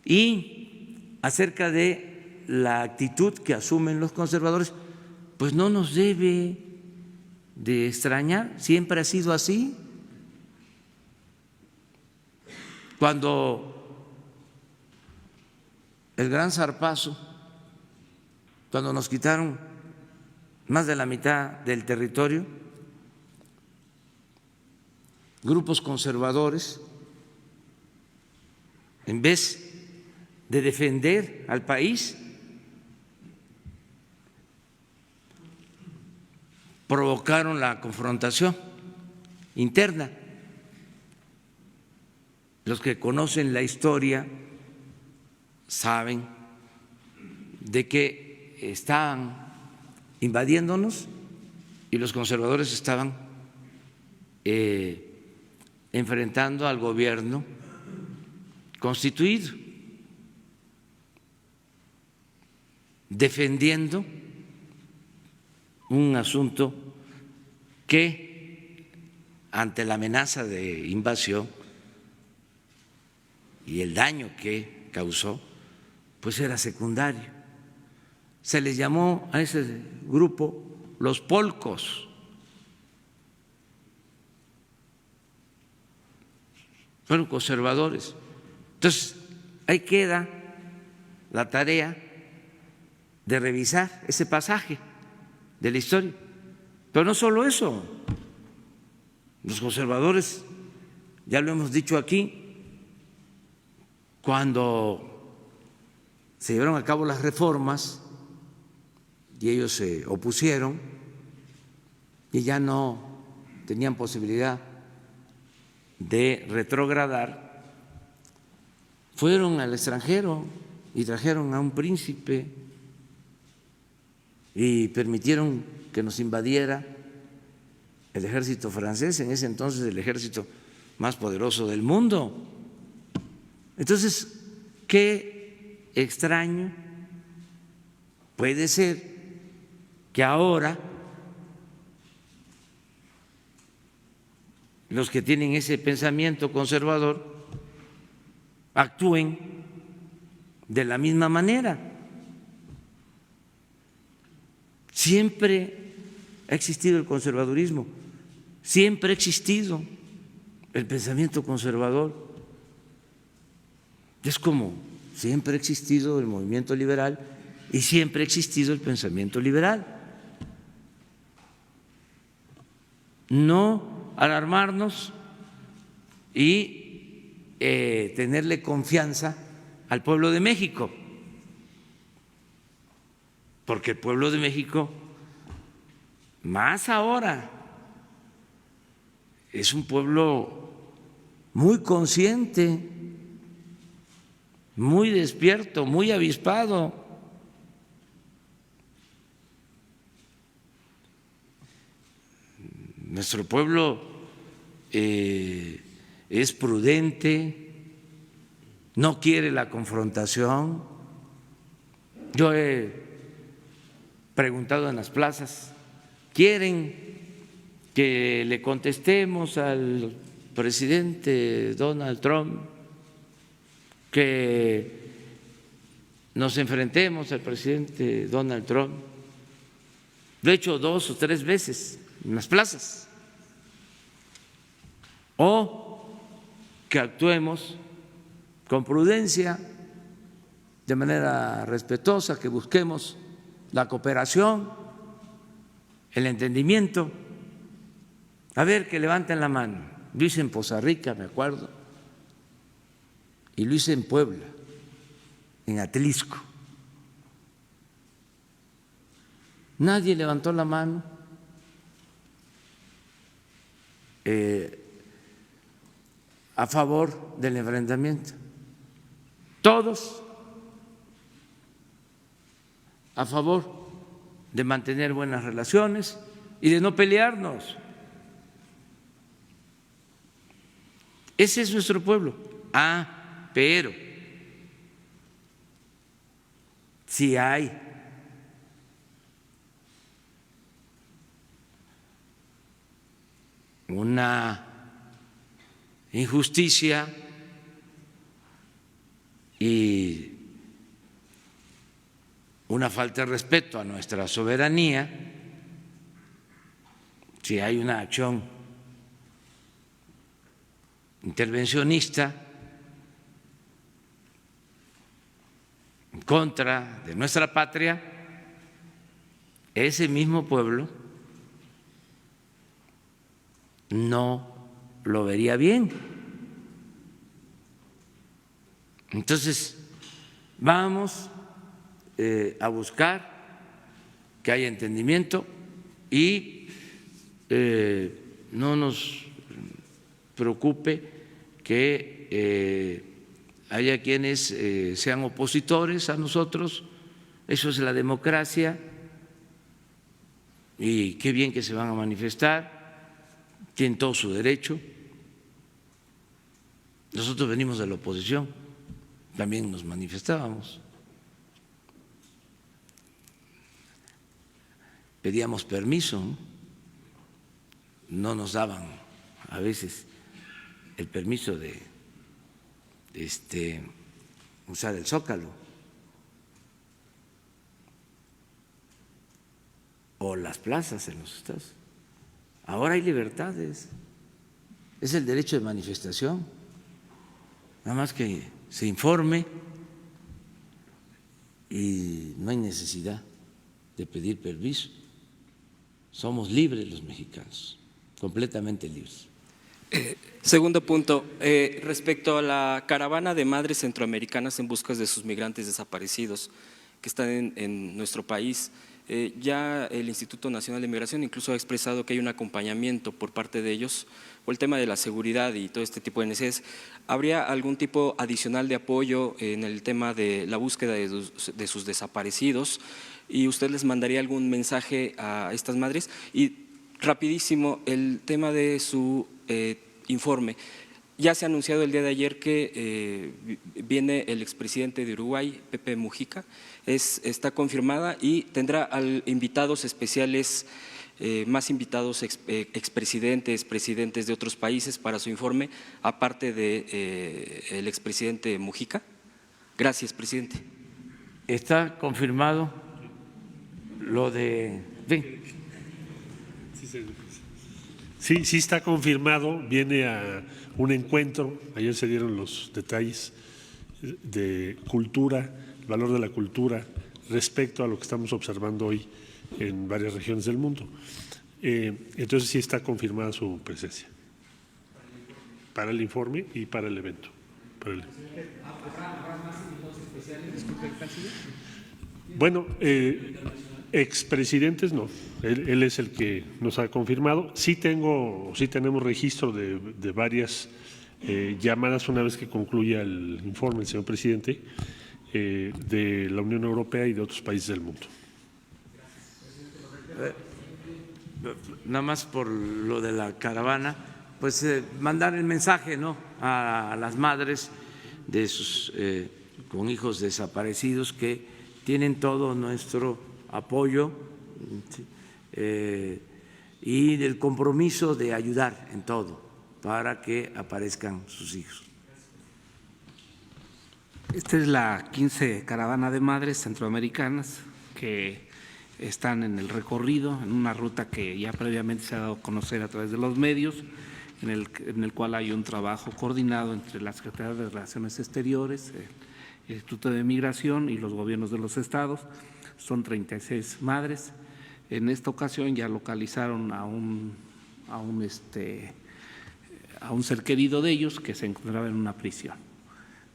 Y acerca de la actitud que asumen los conservadores, pues no nos debe de extrañar, siempre ha sido así. Cuando el gran zarpazo, cuando nos quitaron más de la mitad del territorio, grupos conservadores, en vez de defender al país, provocaron la confrontación interna. Los que conocen la historia saben de que estaban invadiéndonos y los conservadores estaban enfrentando al gobierno constituido, defendiendo un asunto que ante la amenaza de invasión y el daño que causó, pues era secundario. Se les llamó a ese grupo los polcos. Fueron conservadores. Entonces, ahí queda la tarea de revisar ese pasaje de la historia. Pero no solo eso, los conservadores, ya lo hemos dicho aquí, cuando se llevaron a cabo las reformas y ellos se opusieron y ya no tenían posibilidad de retrogradar, fueron al extranjero y trajeron a un príncipe y permitieron que nos invadiera el ejército francés, en ese entonces el ejército más poderoso del mundo. Entonces, qué extraño puede ser que ahora los que tienen ese pensamiento conservador actúen de la misma manera. Siempre ha existido el conservadurismo, siempre ha existido el pensamiento conservador. Es como siempre ha existido el movimiento liberal y siempre ha existido el pensamiento liberal. No alarmarnos y tenerle confianza al pueblo de México, porque el pueblo de México, más ahora, es un pueblo muy consciente, muy despierto, muy avispado. Nuestro pueblo es prudente, no quiere la confrontación. Yo he preguntado en las plazas, ¿quieren que le contestemos al presidente Donald Trump, que nos enfrentemos al presidente Donald Trump? Lo he hecho 2 o 3 veces en las plazas. O que actuemos con prudencia, de manera respetuosa, que busquemos la cooperación el entendimiento. A ver, que levanten la mano. Lo hice en Poza Rica, me acuerdo, y lo hice en Puebla, en Atlisco. Nadie levantó la mano a favor del enfrentamiento. Todos a favor de mantener buenas relaciones y de no pelearnos. Ese es nuestro pueblo. Pero si hay una injusticia y una falta de respeto a nuestra soberanía, si hay una acción intervencionista en contra de nuestra patria, ese mismo pueblo no lo vería bien. Entonces, vamos a buscar que haya entendimiento y no nos preocupe que haya quienes sean opositores a nosotros. Eso es la democracia y qué bien que se van a manifestar, tienen todo su derecho. Nosotros venimos de la oposición, también nos manifestábamos, pedíamos permiso, no nos daban a veces el permiso de usar el Zócalo o las plazas en los estados. Ahora hay libertades, es el derecho de manifestación, nada más que se informe y no hay necesidad de pedir permiso. Somos libres los mexicanos, completamente libres. Segundo punto, respecto a la caravana de madres centroamericanas en busca de sus migrantes desaparecidos que están en nuestro país, ya el Instituto Nacional de Migración incluso ha expresado que hay un acompañamiento por parte de ellos por el tema de la seguridad y todo este tipo de necesidades. ¿Habría algún tipo adicional de apoyo en el tema de la búsqueda de sus desaparecidos? ¿Y usted les mandaría algún mensaje a estas madres? Y rapidísimo, el tema de su informe. Ya se ha anunciado el día de ayer que viene el expresidente de Uruguay, Pepe Mujica, está confirmada y tendrá invitados especiales, más invitados expresidentes, presidentes de otros países para su informe, aparte del expresidente Mujica. Gracias, presidente. Está confirmado lo de… Sí está confirmado, viene a un encuentro, ayer se dieron los detalles de cultura, el valor de la cultura respecto a lo que estamos observando hoy en varias regiones del mundo. Entonces sí está confirmada su presencia para el informe y para el evento. ¿Habrá más invitados especiales? Disculpe, canciller. Bueno, expresidentes no, él es el que nos ha confirmado. Sí tenemos registro de varias llamadas una vez que concluya el informe, el señor presidente, de la Unión Europea y de otros países del mundo. Nada más por lo de la caravana, pues mandar el mensaje, ¿no?, a las madres de sus con hijos desaparecidos que tienen todo nuestro apoyo y del compromiso de ayudar en todo para que aparezcan sus hijos. Esta es la 15 caravana de madres centroamericanas que están en el recorrido, en una ruta que ya previamente se ha dado a conocer a través de los medios, en el cual hay un trabajo coordinado entre la Secretaría de Relaciones Exteriores, el Instituto de Migración y los gobiernos de los estados. Son 36 madres En esta ocasión ya localizaron a un ser querido de ellos que se encontraba en una prisión.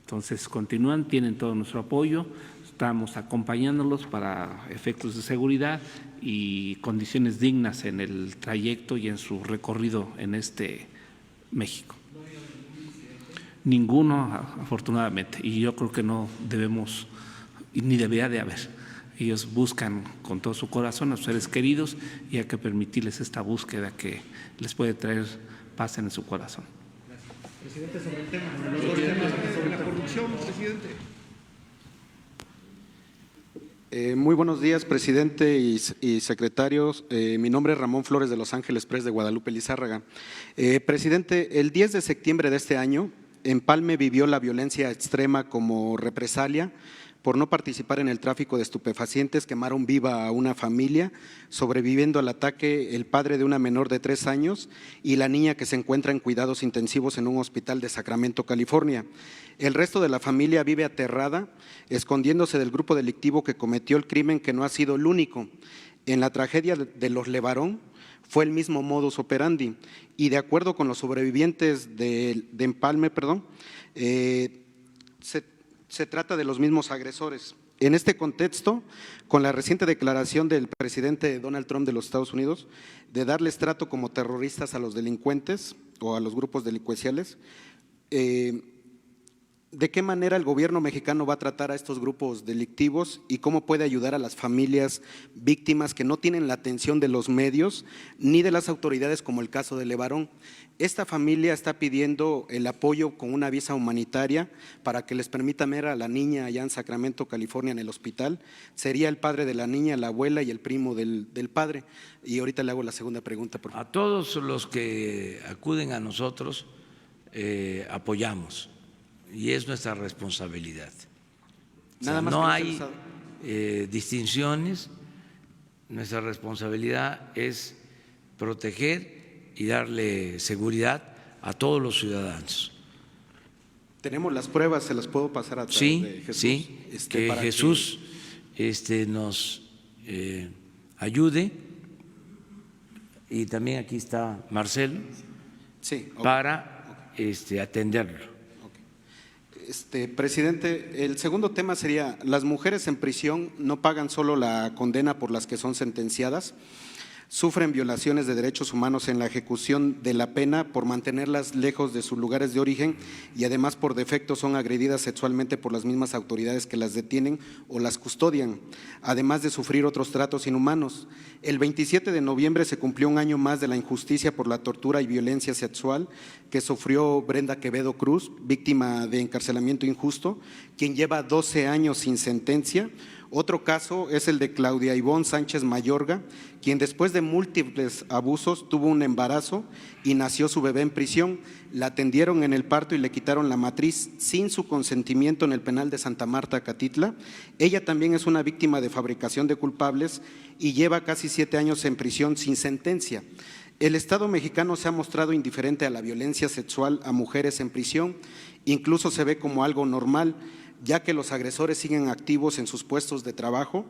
Entonces continúan, tienen todo nuestro apoyo, estamos acompañándolos para efectos de seguridad y condiciones dignas en el trayecto y en su recorrido en México. Ninguno, afortunadamente, y yo creo que no debemos, ni debería de haber. Ellos buscan con todo su corazón a sus seres queridos y hay que permitirles esta búsqueda que les puede traer paz en su corazón. Presidente, sobre el tema, los dos temas, sobre la corrupción, presidente. Muy buenos días, presidente y secretarios. Mi nombre es Ramón Flores de Los Ángeles Press de Guadalupe Lizárraga. Presidente, el 10 de septiembre de este año, Empalme vivió la violencia extrema como represalia por no participar en el tráfico de estupefacientes. Quemaron viva a una familia, sobreviviendo al ataque el padre de una menor de 3 años y la niña que se encuentra en cuidados intensivos en un hospital de Sacramento, California. El resto de la familia vive aterrada, escondiéndose del grupo delictivo que cometió el crimen, que no ha sido el único. En la tragedia de los Levarón fue el mismo modus operandi y, de acuerdo con los sobrevivientes de Empalme, se trata de los mismos agresores. En este contexto, con la reciente declaración del presidente Donald Trump de los Estados Unidos de darles trato como terroristas a los delincuentes o a los grupos delincuenciales, ¿de qué manera el gobierno mexicano va a tratar a estos grupos delictivos y cómo puede ayudar a las familias víctimas que no tienen la atención de los medios ni de las autoridades, como el caso de Levarón? Esta familia está pidiendo el apoyo con una visa humanitaria para que les permita ver a la niña allá en Sacramento, California, en el hospital. Sería el padre de la niña, la abuela y el primo del padre. Y ahorita le hago la segunda pregunta, por favor. A todos los que acuden a nosotros apoyamos. Y es nuestra responsabilidad. Nada más no que hay distinciones, nuestra responsabilidad es proteger y darle seguridad a todos los ciudadanos. Tenemos las pruebas, se las puedo pasar a través de Jesús. Sí, que Jesús nos ayude, y también aquí está Marcelo, sí, okay, para atenderlo. Presidente, el segundo tema sería: las mujeres en prisión no pagan solo la condena por las que son sentenciadas, sufren violaciones de derechos humanos en la ejecución de la pena por mantenerlas lejos de sus lugares de origen y además por defecto son agredidas sexualmente por las mismas autoridades que las detienen o las custodian, además de sufrir otros tratos inhumanos. El 27 de noviembre se cumplió un año más de la injusticia por la tortura y violencia sexual que sufrió Brenda Quevedo Cruz, víctima de encarcelamiento injusto, quien lleva 12 años sin sentencia. Otro caso es el de Claudia Ivonne Sánchez Mayorga, quien después de múltiples abusos tuvo un embarazo y nació su bebé en prisión. La atendieron en el parto y le quitaron la matriz sin su consentimiento en el penal de Santa Marta, Catitla. Ella también es una víctima de fabricación de culpables y lleva casi 7 años en prisión sin sentencia. El Estado mexicano se ha mostrado indiferente a la violencia sexual a mujeres en prisión, incluso se ve como algo normal, ya que los agresores siguen activos en sus puestos de trabajo.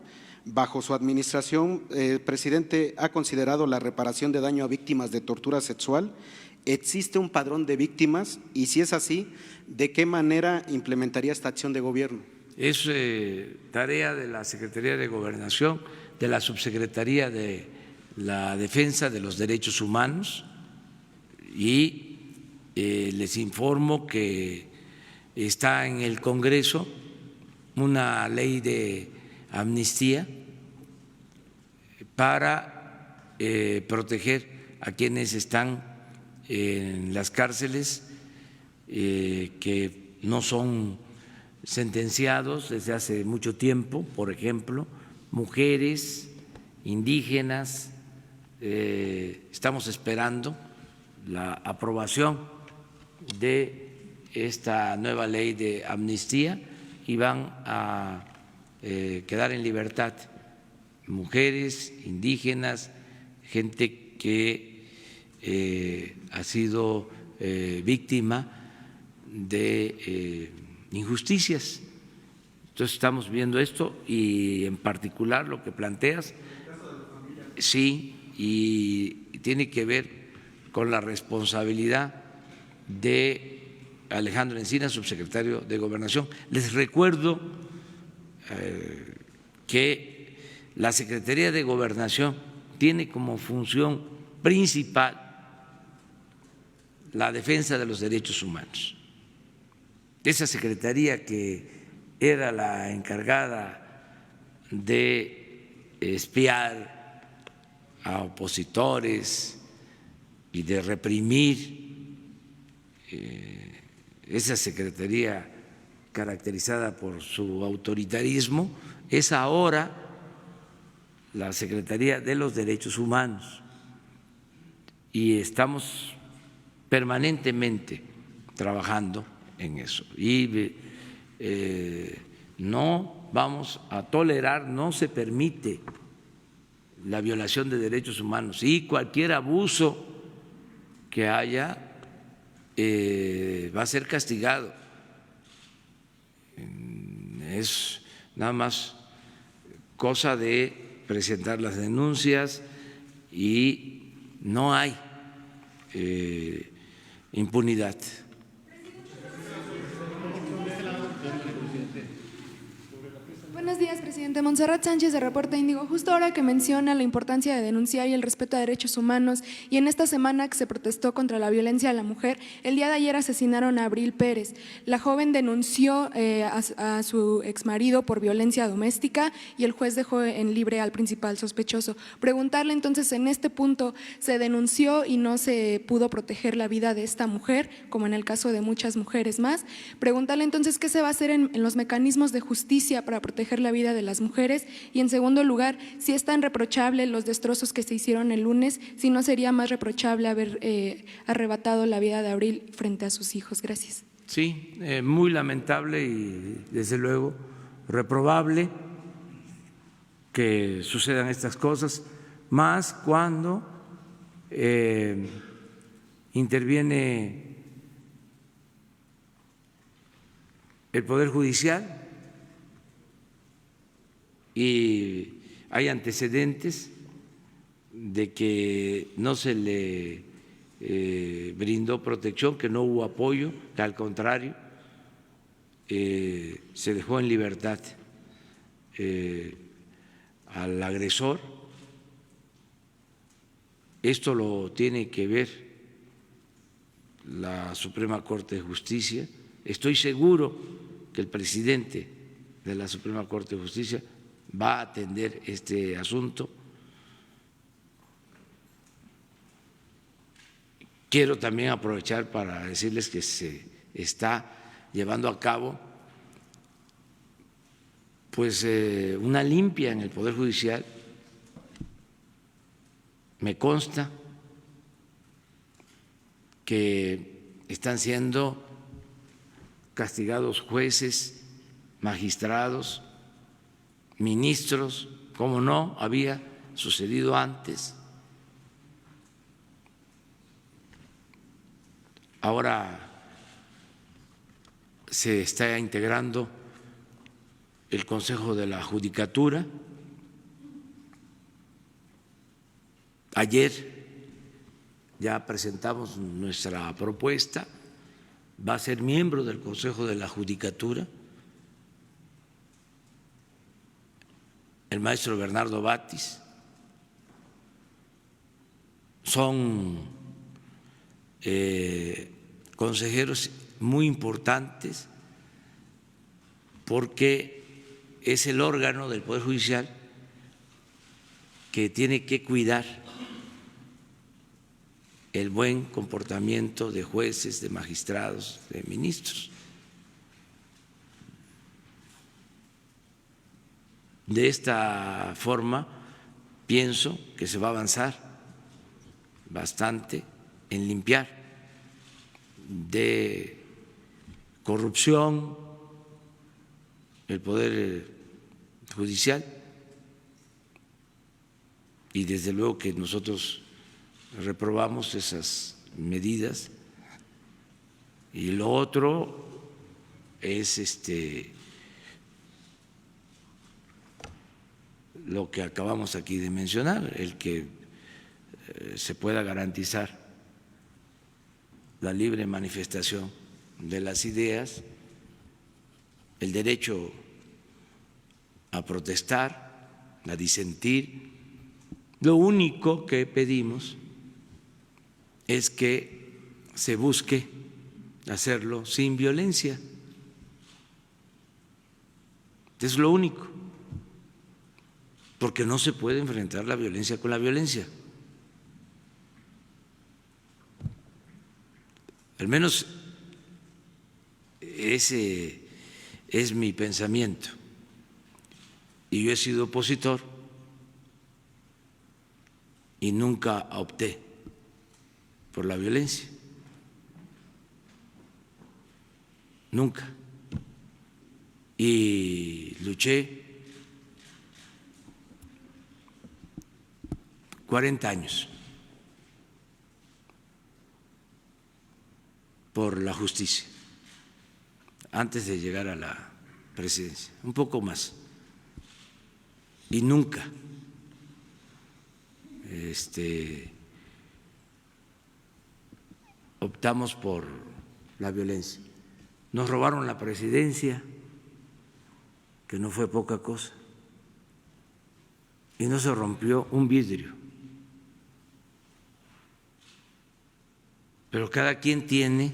Bajo su administración, el presidente ha considerado la reparación de daño a víctimas de tortura sexual. ¿Existe un padrón de víctimas? Y si es así, ¿de qué manera implementaría esta acción de gobierno? Es tarea de la Secretaría de Gobernación, de la Subsecretaría de la Defensa de los Derechos Humanos, y les informo que está en el Congreso una ley de amnistía para proteger a quienes están en las cárceles, que no son sentenciados desde hace mucho tiempo, por ejemplo, mujeres, indígenas. Estamos esperando la aprobación de esta nueva ley de amnistía y van a quedar en libertad mujeres, indígenas, gente que ha sido víctima de injusticias. Entonces estamos viendo esto y en particular lo que planteas sí, y tiene que ver con la responsabilidad de Alejandro Encinas, subsecretario de Gobernación. Les recuerdo que la Secretaría de Gobernación tiene como función principal la defensa de los derechos humanos. Esa secretaría que era la encargada de espiar a opositores y de reprimir, esa secretaría caracterizada por su autoritarismo, es ahora la Secretaría de los Derechos Humanos y estamos permanentemente trabajando en eso. Y no vamos a tolerar, no se permite la violación de derechos humanos y cualquier abuso que haya va a ser castigado. Es nada más cosa de presentar las denuncias y no hay impunidad. Buenos días, presidente. Montserrat Sánchez, de Reporte Índigo. Justo ahora que menciona la importancia de denunciar y el respeto a derechos humanos, y en esta semana que se protestó contra la violencia a la mujer, el día de ayer asesinaron a Abril Pérez. La joven denunció a su exmarido por violencia doméstica y el juez dejó en libre al principal sospechoso. Preguntarle entonces, en este punto, ¿se denunció y no se pudo proteger la vida de esta mujer, como en el caso de muchas mujeres más? Preguntarle entonces, ¿qué se va a hacer en los mecanismos de justicia para proteger la vida de las mujeres? Y en segundo lugar, si es tan reprochable los destrozos que se hicieron el lunes, si no sería más reprochable haber arrebatado la vida de Abril frente a sus hijos. Gracias. Sí, muy lamentable y desde luego reprobable que sucedan estas cosas, más cuando interviene el Poder Judicial y hay antecedentes de que no se le brindó protección, que no hubo apoyo, que al contrario se dejó en libertad al agresor. Esto lo tiene que ver la Suprema Corte de Justicia. Estoy seguro que el presidente de la Suprema Corte de Justicia va a atender este asunto. Quiero también aprovechar para decirles que se está llevando a cabo pues una limpia en el Poder Judicial. Me consta que están siendo castigados jueces, magistrados, ministros, como no había sucedido antes. Ahora se está integrando el Consejo de la Judicatura. Ayer ya presentamos nuestra propuesta, va a ser miembro del Consejo de la Judicatura el maestro Bernardo Batis. Son consejeros muy importantes porque es el órgano del Poder Judicial que tiene que cuidar el buen comportamiento de jueces, de magistrados, de ministros. De esta forma, pienso que se va a avanzar bastante en limpiar de corrupción el Poder Judicial, y desde luego que nosotros reprobamos esas medidas. Y lo otro es lo que acabamos aquí de mencionar, el que se pueda garantizar la libre manifestación de las ideas, el derecho a protestar, a disentir. Lo único que pedimos es que se busque hacerlo sin violencia. Es lo único, porque no se puede enfrentar la violencia con la violencia. Al menos ese es mi pensamiento. Y yo he sido opositor y nunca opté por la violencia. Nunca. Y luché 40 años por la justicia, antes de llegar a la presidencia, un poco más. Y nunca optamos por la violencia. Nos robaron la presidencia, que no fue poca cosa, y no se rompió un vidrio. Pero cada quien tiene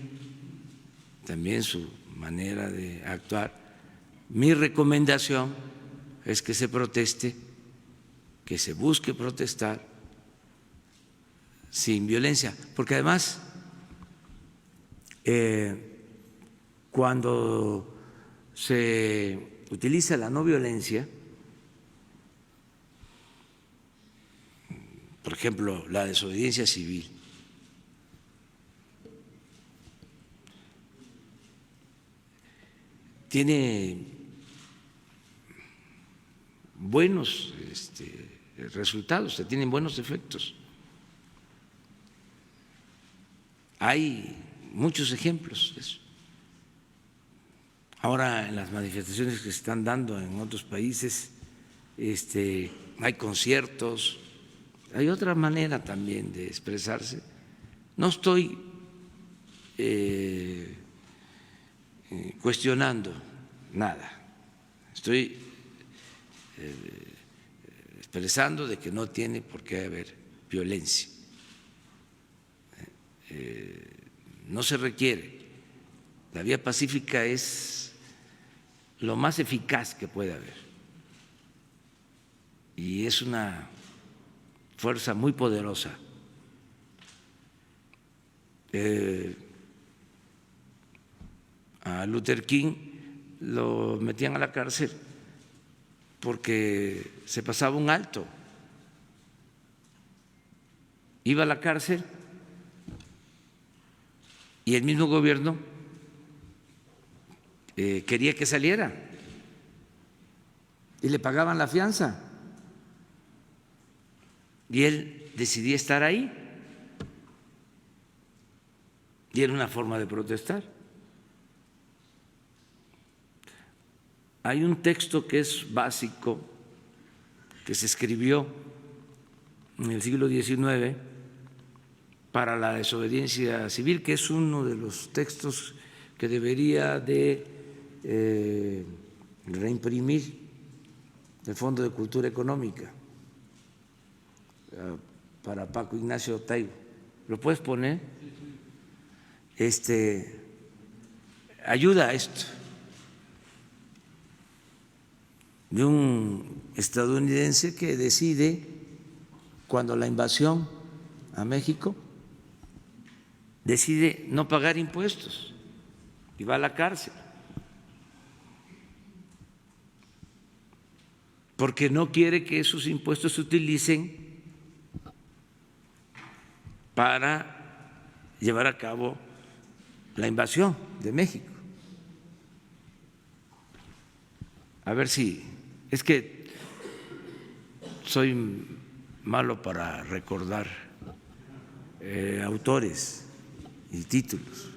también su manera de actuar. Mi recomendación es que se proteste, que se busque protestar sin violencia, porque además cuando se utiliza la no violencia, por ejemplo, la desobediencia civil, tiene buenos resultados, se tienen buenos efectos. Hay muchos ejemplos de eso. Ahora en las manifestaciones que se están dando en otros países, hay conciertos, hay otra manera también de expresarse. No estoy cuestionando nada, estoy expresando de que no tiene por qué haber violencia. No se requiere. La vía pacífica es lo más eficaz que puede haber y es una fuerza muy poderosa. A Luther King lo metían a la cárcel porque se pasaba un alto, iba a la cárcel y el mismo gobierno quería que saliera y le pagaban la fianza y él decidía estar ahí y era una forma de protestar. Hay un texto que es básico, que se escribió en el siglo XIX para la desobediencia civil, que es uno de los textos que debería de reimprimir el Fondo de Cultura Económica para Paco Ignacio Taibo. ¿Lo puedes poner? Ayuda a esto de un estadounidense que decide, cuando la invasión a México, decide no pagar impuestos y va a la cárcel porque no quiere que esos impuestos se utilicen para llevar a cabo la invasión de México. A ver si, es que soy malo para recordar autores y títulos.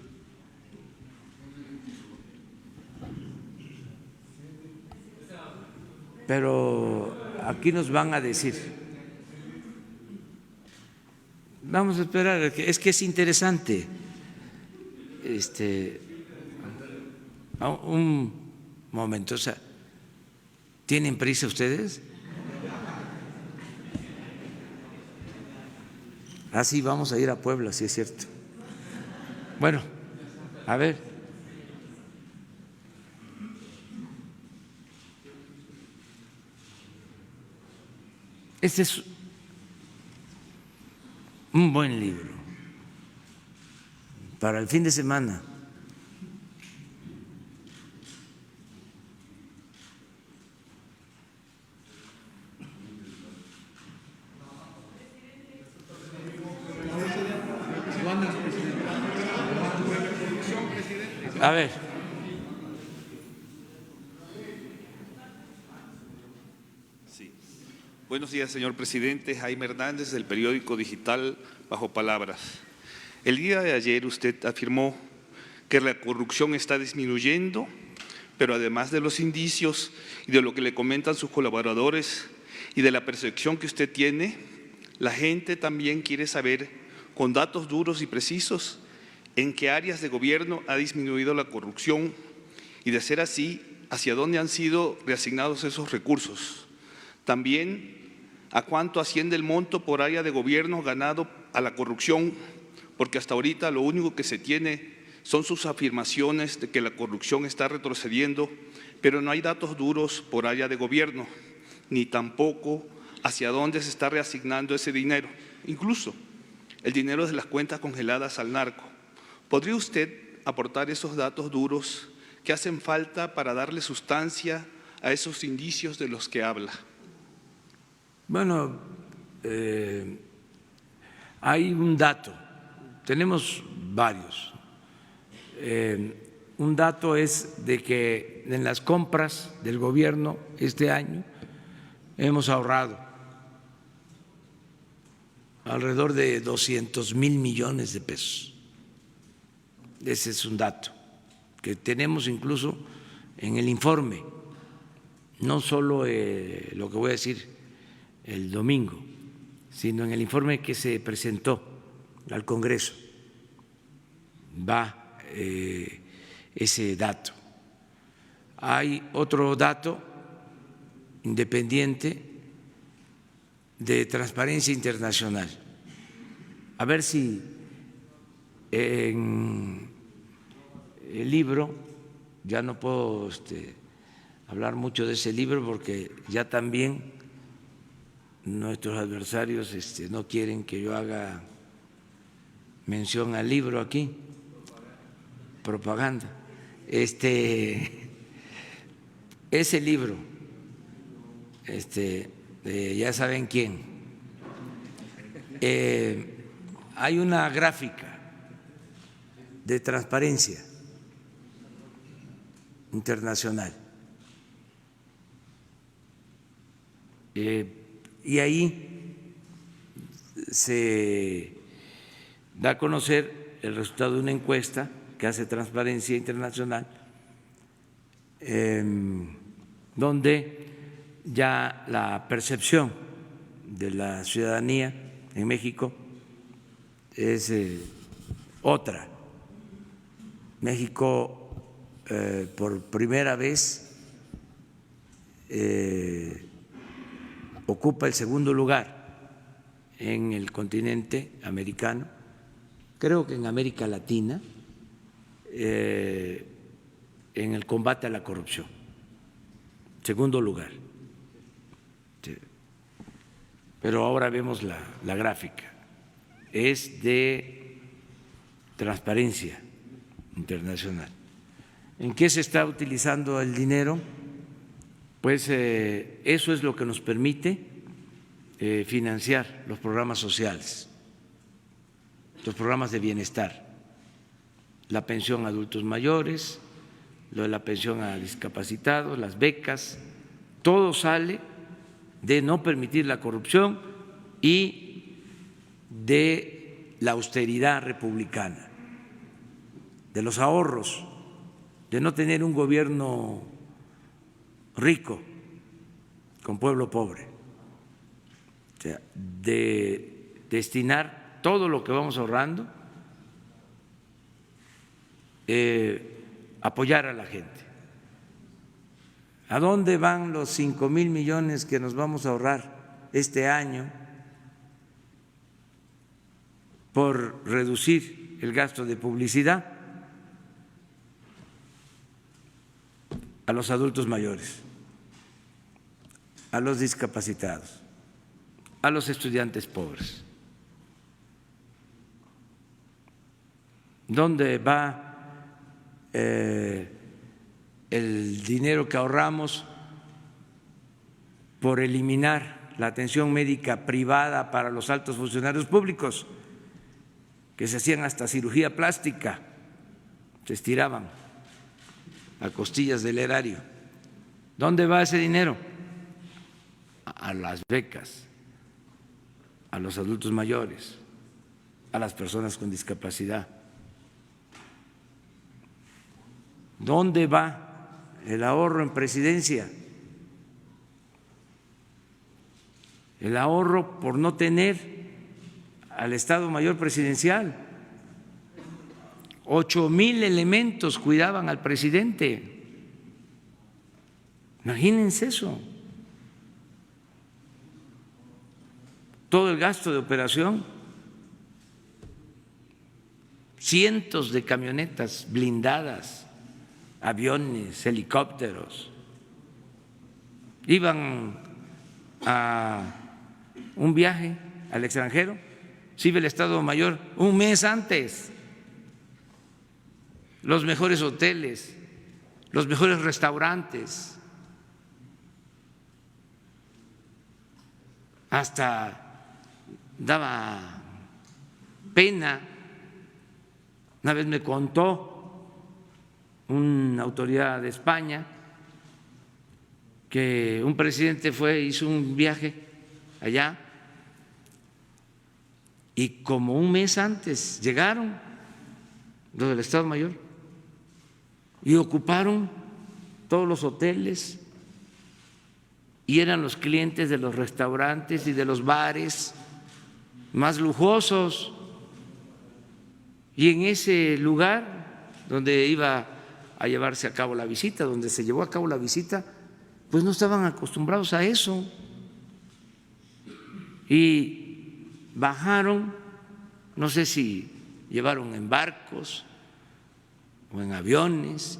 Pero aquí nos van a decir. Vamos a esperar, es que es interesante. Un momento, o sea, ¿tienen prisa ustedes? Ah, sí, vamos a ir a Puebla, sí es cierto. Bueno, a ver. Este es un buen libro para el fin de semana. A ver. Sí. Buenos días, señor presidente. Jaime Hernández, del periódico digital Bajo Palabras. El día de ayer usted afirmó que la corrupción está disminuyendo, pero además de los indicios y de lo que le comentan sus colaboradores y de la percepción que usted tiene, la gente también quiere saber, con datos duros y precisos, en qué áreas de gobierno ha disminuido la corrupción y, de ser así, hacia dónde han sido reasignados esos recursos. También, a cuánto asciende el monto por área de gobierno ganado a la corrupción, porque hasta ahorita lo único que se tiene son sus afirmaciones de que la corrupción está retrocediendo, pero no hay datos duros por área de gobierno, ni tampoco hacia dónde se está reasignando ese dinero, incluso el dinero de las cuentas congeladas al narco. ¿Podría usted aportar esos datos duros que hacen falta para darle sustancia a esos indicios de los que habla? Bueno, hay un dato, tenemos varios. Un dato es de que en las compras del gobierno este año hemos ahorrado alrededor de 200,000 millones de pesos. Ese es un dato que tenemos incluso en el informe, no solo lo que voy a decir el domingo, sino en el informe que se presentó al Congreso. Va ese dato. Hay otro dato independiente de Transparencia Internacional. A ver si en el libro, ya no puedo hablar mucho de ese libro porque ya también nuestros adversarios no quieren que yo haga mención al libro aquí, propaganda. Ese libro, ya saben quién, hay una gráfica de Transparencia Internacional y ahí se da a conocer el resultado de una encuesta que hace Transparencia Internacional, donde ya la percepción de la ciudadanía en México es otra. México por primera vez ocupa el segundo lugar en el continente americano, creo que en América Latina, en el combate a la corrupción. Segundo lugar. Pero ahora vemos la gráfica. Es de Transparencia Internacional. ¿En qué se está utilizando el dinero? Pues eso es lo que nos permite financiar los programas sociales, los programas de bienestar, la pensión a adultos mayores, lo de la pensión a discapacitados, las becas, todo sale de no permitir la corrupción y de la austeridad republicana, de los ahorros, de no tener un gobierno rico con pueblo pobre. sea, de destinar todo lo que vamos ahorrando, apoyar a la gente. ¿A dónde van los 5,000 millones que nos vamos a ahorrar este año por reducir el gasto de publicidad? A los adultos mayores, a los discapacitados, a los estudiantes pobres. ¿Dónde va el dinero que ahorramos por eliminar la atención médica privada para los altos funcionarios públicos, que se hacían hasta cirugía plástica, se estiraban a costillas del erario? ¿Dónde va ese dinero? A las becas, a los adultos mayores, a las personas con discapacidad. ¿Dónde va el ahorro en presidencia? El ahorro por no tener al Estado Mayor Presidencial. 8,000 elementos cuidaban al presidente. Imagínense eso. Todo el gasto de operación, cientos de camionetas blindadas, aviones, helicópteros. Iban a un viaje al extranjero, se iba el Estado Mayor un mes antes. Los mejores hoteles, los mejores restaurantes, hasta daba pena. Una vez me contó una autoridad de España que un presidente hizo un viaje allá y como un mes antes llegaron los del Estado Mayor y ocuparon todos los hoteles y eran los clientes de los restaurantes y de los bares más lujosos. Y en ese lugar donde iba a llevarse a cabo la visita, donde se llevó a cabo la visita, pues no estaban acostumbrados a eso. Y bajaron, no sé si llevaron en barcos o en aviones.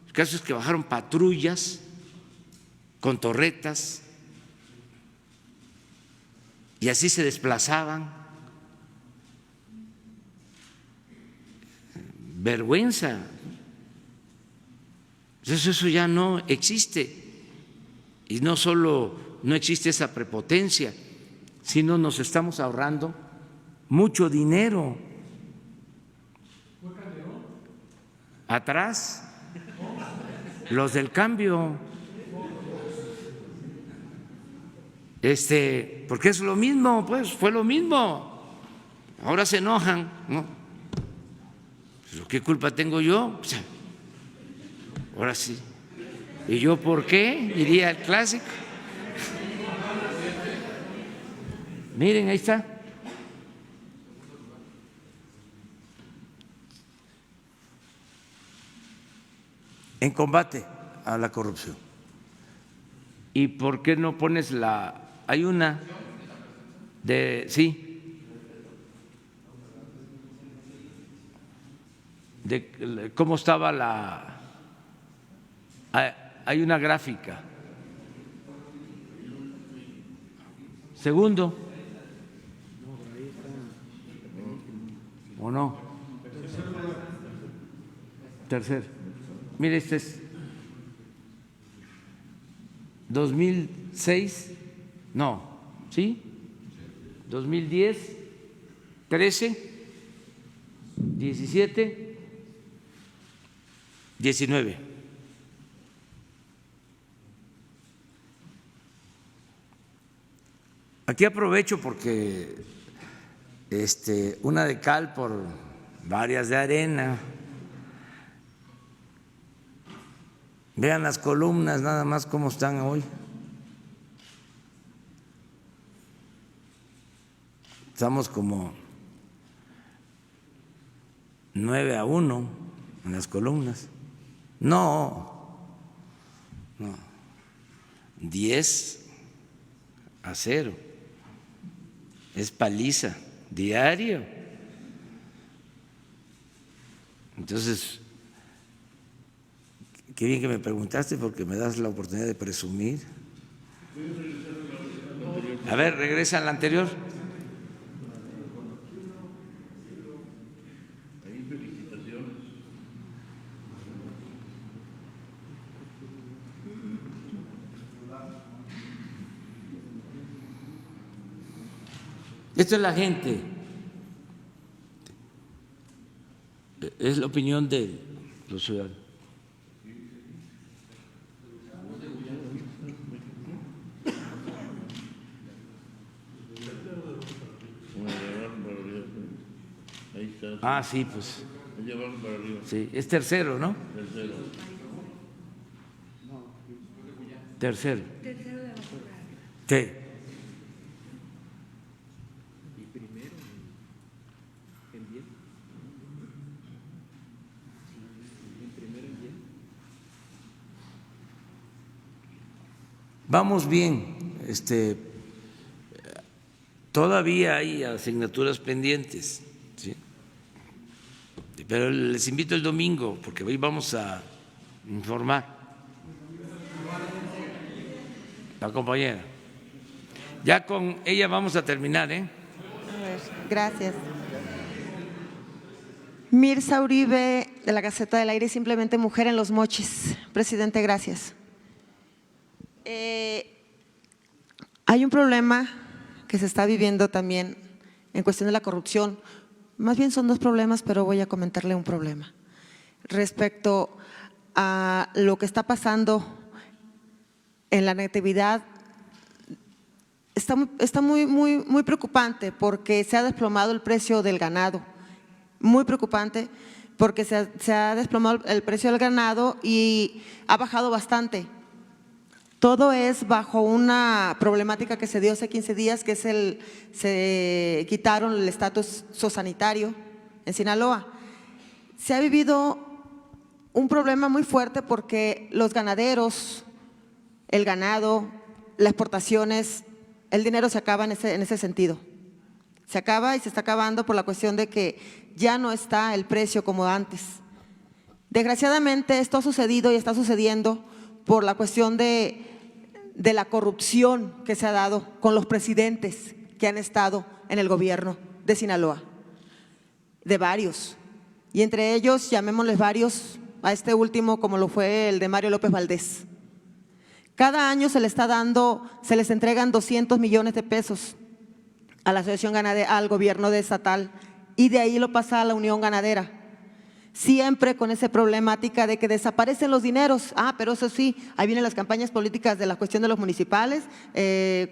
El caso es que bajaron patrullas con torretas y así se desplazaban. Vergüenza. Entonces eso ya no existe. Y no solo no existe esa prepotencia, sino nos estamos ahorrando mucho dinero. Atrás, los del cambio. Porque es lo mismo, pues fue lo mismo. Ahora se enojan, ¿no? ¿Pero qué culpa tengo yo? O sea, ahora sí. ¿Y yo por qué? Diría el clásico. Miren, ahí está. En combate a la corrupción. ¿Y por qué no pones hay una de cómo estaba hay una gráfica. Segundo. ¿O no? Tercero. Mire, este es 2006, no, ¿sí? 2010, 13, 17, 19. Aquí aprovecho porque una de cal por varias de arena. Vean las columnas nada más cómo están hoy. estamos como 9-1 en las columnas. No, 10-0. Es paliza diario. Entonces, qué bien que me preguntaste porque me das la oportunidad de presumir. A ver, regresa al anterior. Esto es la gente, es la opinión de los ciudadanos. Ah, sí, pues. Sí, es tercero, ¿no? Tercero. Sí. Vamos bien, todavía hay asignaturas pendientes, ¿sí? Pero les invito el domingo porque hoy vamos a informar. La compañera. Ya con ella vamos a terminar, ¿eh? A ver, gracias. Mirza Uribe, de la Gaceta del Aire, simplemente mujer en Los Mochis. Presidente, gracias. Hay un problema que se está viviendo también en cuestión de la corrupción. Más bien son dos problemas, pero voy a comentarle un problema. Respecto a lo que está pasando en la natividad, está muy preocupante porque se ha desplomado el precio del ganado. Muy preocupante porque se ha desplomado el precio del ganado y ha bajado bastante. Todo es bajo una problemática que se dio hace 15 días, que es se quitaron el estatus zoosanitario en Sinaloa. Se ha vivido un problema muy fuerte porque los ganaderos, el ganado, las exportaciones, el dinero se acaba en ese sentido. Se acaba y se está acabando por la cuestión de que ya no está el precio como antes. Desgraciadamente esto ha sucedido y está sucediendo por la cuestión de la corrupción que se ha dado con los presidentes que han estado en el gobierno de Sinaloa, de varios, y entre ellos llamémosles varios, a este último como lo fue el de Mario López Valdés. Cada año se les entregan 200 millones de pesos a la asociación ganadera, al gobierno estatal, y de ahí lo pasa a la Unión Ganadera. Siempre con esa problemática de que desaparecen los dineros. Pero eso sí, ahí vienen las campañas políticas de la cuestión de los municipales,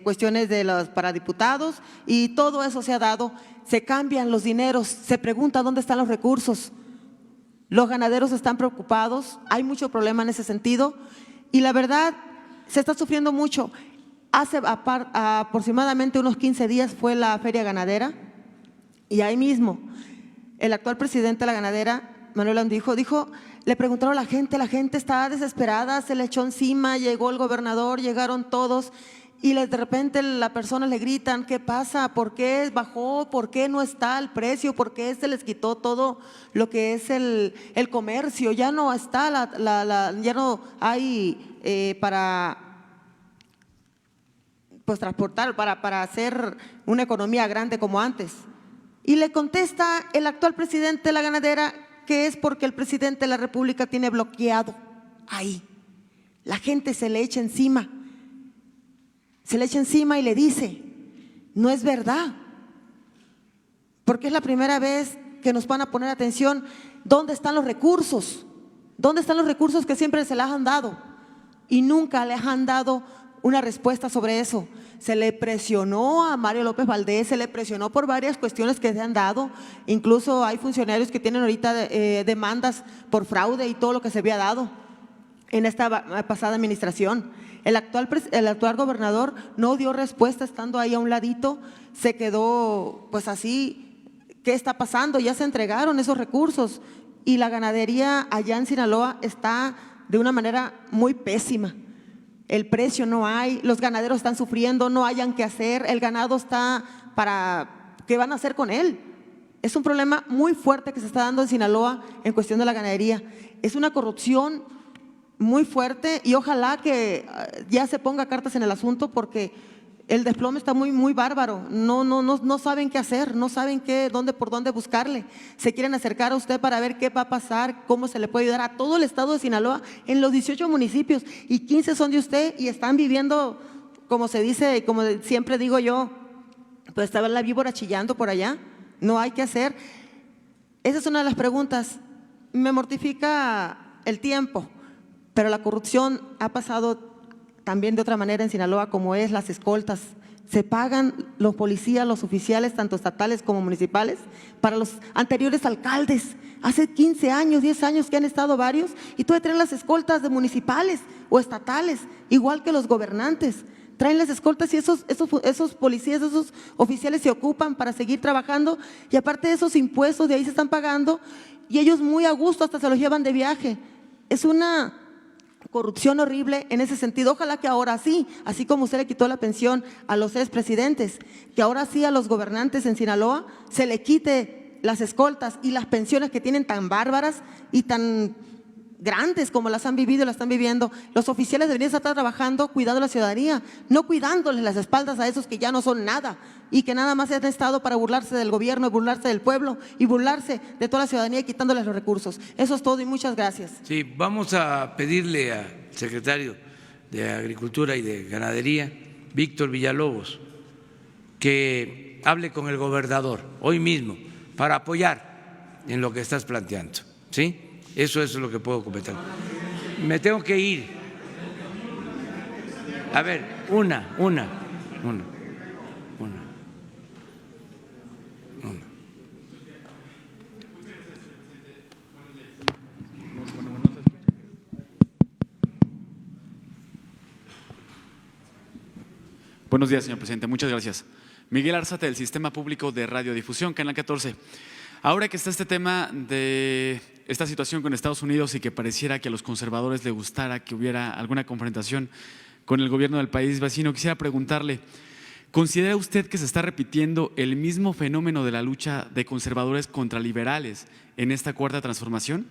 cuestiones de los para diputados, y todo eso se ha dado. Se cambian los dineros, se pregunta dónde están los recursos. Los ganaderos están preocupados, hay mucho problema en ese sentido, y la verdad se está sufriendo mucho. Hace aproximadamente unos 15 días fue la feria ganadera, y ahí mismo el actual presidente de la ganadera, Manuel Andijo, le preguntaron a la gente está desesperada, se le echó encima, llegó el gobernador, llegaron todos y de repente las personas le gritan, ¿qué pasa? ¿Por qué bajó? ¿Por qué no está el precio? ¿Por qué se les quitó todo lo que es el comercio? Ya no está, ya no hay para pues transportar, para hacer una economía grande como antes. Y le contesta el actual presidente de la ganadera que es porque el presidente de la República tiene bloqueado ahí. La gente se le echa encima y le dice, no es verdad, porque es la primera vez que nos van a poner atención, ¿dónde están los recursos? ¿Dónde están los recursos que siempre se les han dado? Y nunca les han dado una respuesta sobre eso. Se le presionó a Mario López Valdés, se le presionó por varias cuestiones que se han dado, incluso hay funcionarios que tienen ahorita demandas por fraude y todo lo que se había dado. en esta pasada administración. El actual gobernador no dio respuesta estando ahí a un ladito, se quedó pues así. ¿Qué está pasando? Ya se entregaron esos recursos y la ganadería allá en Sinaloa está de una manera muy pésima. El precio no hay, los ganaderos están sufriendo, no hayan qué hacer, el ganado está para… ¿Qué van a hacer con él? Es un problema muy fuerte que se está dando en Sinaloa en cuestión de la ganadería. Es una corrupción muy fuerte y ojalá que ya se ponga cartas en el asunto porque el desplome está muy bárbaro. No saben qué hacer, no saben por dónde buscarle. Se quieren acercar a usted para ver qué va a pasar, cómo se le puede ayudar a todo el estado de Sinaloa en los 18 municipios y 15 son de usted y están viviendo, como se dice y como siempre digo yo, pues estaba la víbora chillando por allá. No hay que hacer. Esa es una de las preguntas. Me mortifica el tiempo, pero la corrupción ha pasado también de otra manera en Sinaloa, como es las escoltas. Se pagan los policías, los oficiales, tanto estatales como municipales, para los anteriores alcaldes. Hace 15 años, 10 años que han estado varios y todavía traen las escoltas de municipales o estatales, igual que los gobernantes. Traen las escoltas y esos policías, esos oficiales se ocupan para seguir trabajando y aparte de esos impuestos de ahí se están pagando y ellos muy a gusto hasta se los llevan de viaje. Es una corrupción horrible en ese sentido. Ojalá que ahora sí, así como usted le quitó la pensión a los expresidentes, que ahora sí a los gobernantes en Sinaloa se le quite las escoltas y las pensiones que tienen tan bárbaras y tan grandes como las han vivido y las están viviendo. Los oficiales deberían estar trabajando cuidando a la ciudadanía, no cuidándoles las espaldas a esos que ya no son nada y que nada más han estado para burlarse del gobierno, burlarse del pueblo y burlarse de toda la ciudadanía y quitándoles los recursos. Eso es todo y muchas gracias. Sí, vamos a pedirle al secretario de Agricultura y de Ganadería, Víctor Villalobos, que hable con el gobernador hoy mismo para apoyar en lo que estás planteando, ¿sí? Eso es lo que puedo comentar. Me tengo que ir. A ver, una. Buenos días, señor presidente. Muchas gracias. Miguel Arzate, del Sistema Público de Radiodifusión, Canal 14. Ahora que está este tema de esta situación con Estados Unidos y que pareciera que a los conservadores les gustara que hubiera alguna confrontación con el gobierno del país vecino, quisiera preguntarle, ¿considera usted que se está repitiendo el mismo fenómeno de la lucha de conservadores contra liberales en esta cuarta transformación?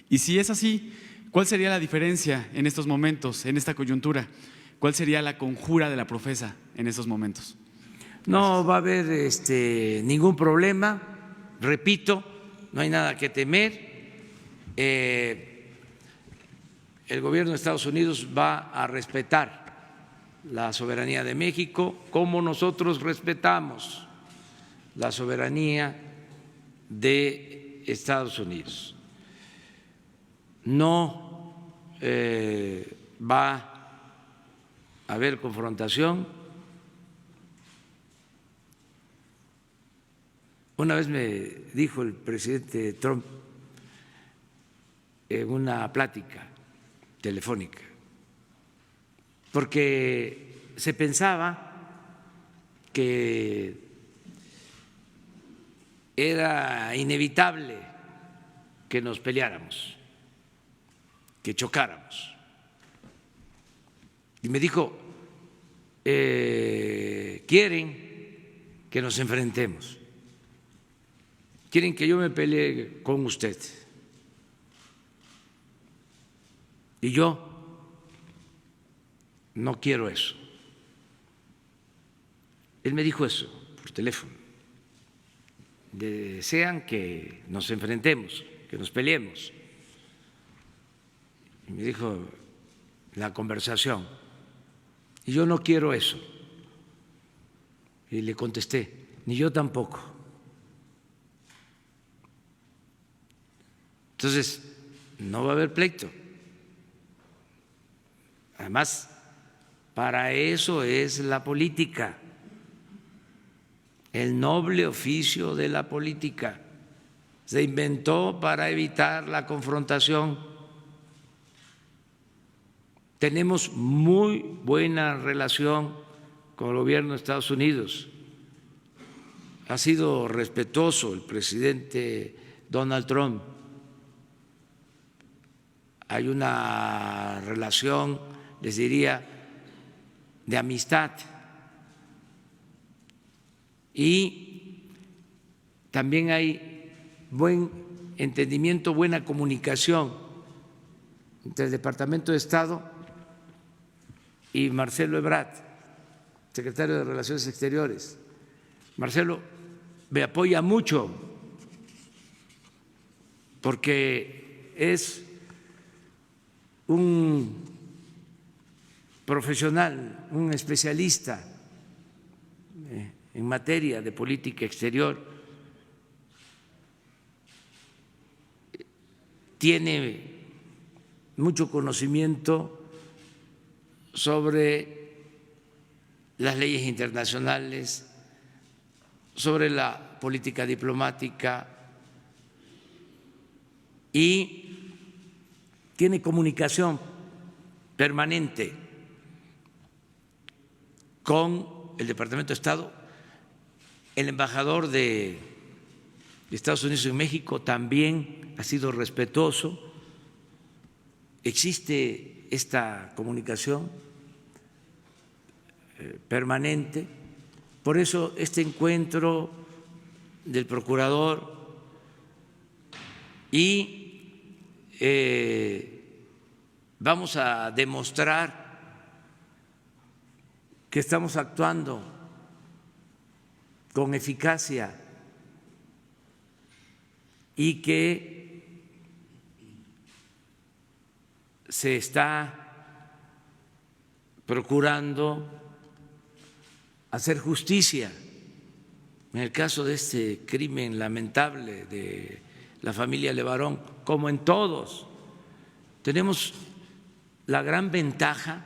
Y si es así, ¿cuál sería la diferencia en estos momentos, en esta coyuntura? ¿Cuál sería la conjura de la profesa en estos momentos? No va a haber ningún problema. Repito, no hay nada que temer. El gobierno de Estados Unidos va a respetar la soberanía de México como nosotros respetamos la soberanía de Estados Unidos. No va a haber confrontación. Una vez me dijo el presidente Trump en una plática telefónica, porque se pensaba que era inevitable que nos peleáramos, que chocáramos. Y me dijo, quieren que nos enfrentemos. Quieren que yo me pelee con usted. Y yo no quiero eso. Él me dijo eso por teléfono. Desean que nos enfrentemos, que nos peleemos. Y me dijo la conversación. Y yo no quiero eso. Y le contesté, ni yo tampoco. Entonces, no va a haber pleito. Además, para eso es la política, el noble oficio de la política. Se inventó para evitar la confrontación. tenemos muy buena relación con el gobierno de Estados Unidos. Ha sido respetuoso el presidente Donald Trump. Hay una relación, les diría, de amistad. Y también hay buen entendimiento, buena comunicación entre el Departamento de Estado y Marcelo Ebrard, secretario de Relaciones Exteriores. Marcelo me apoya mucho porque es un profesional, un especialista en materia de política exterior, tiene mucho conocimiento sobre las leyes internacionales, sobre la política diplomática y tiene comunicación permanente con el Departamento de Estado. El embajador de Estados Unidos en México también ha sido respetuoso. Existe esta comunicación permanente. Por eso este encuentro del procurador y vamos a demostrar que estamos actuando con eficacia y que se está procurando hacer justicia en el caso de este crimen lamentable de la familia Levarón, como en todos. Tenemos la gran ventaja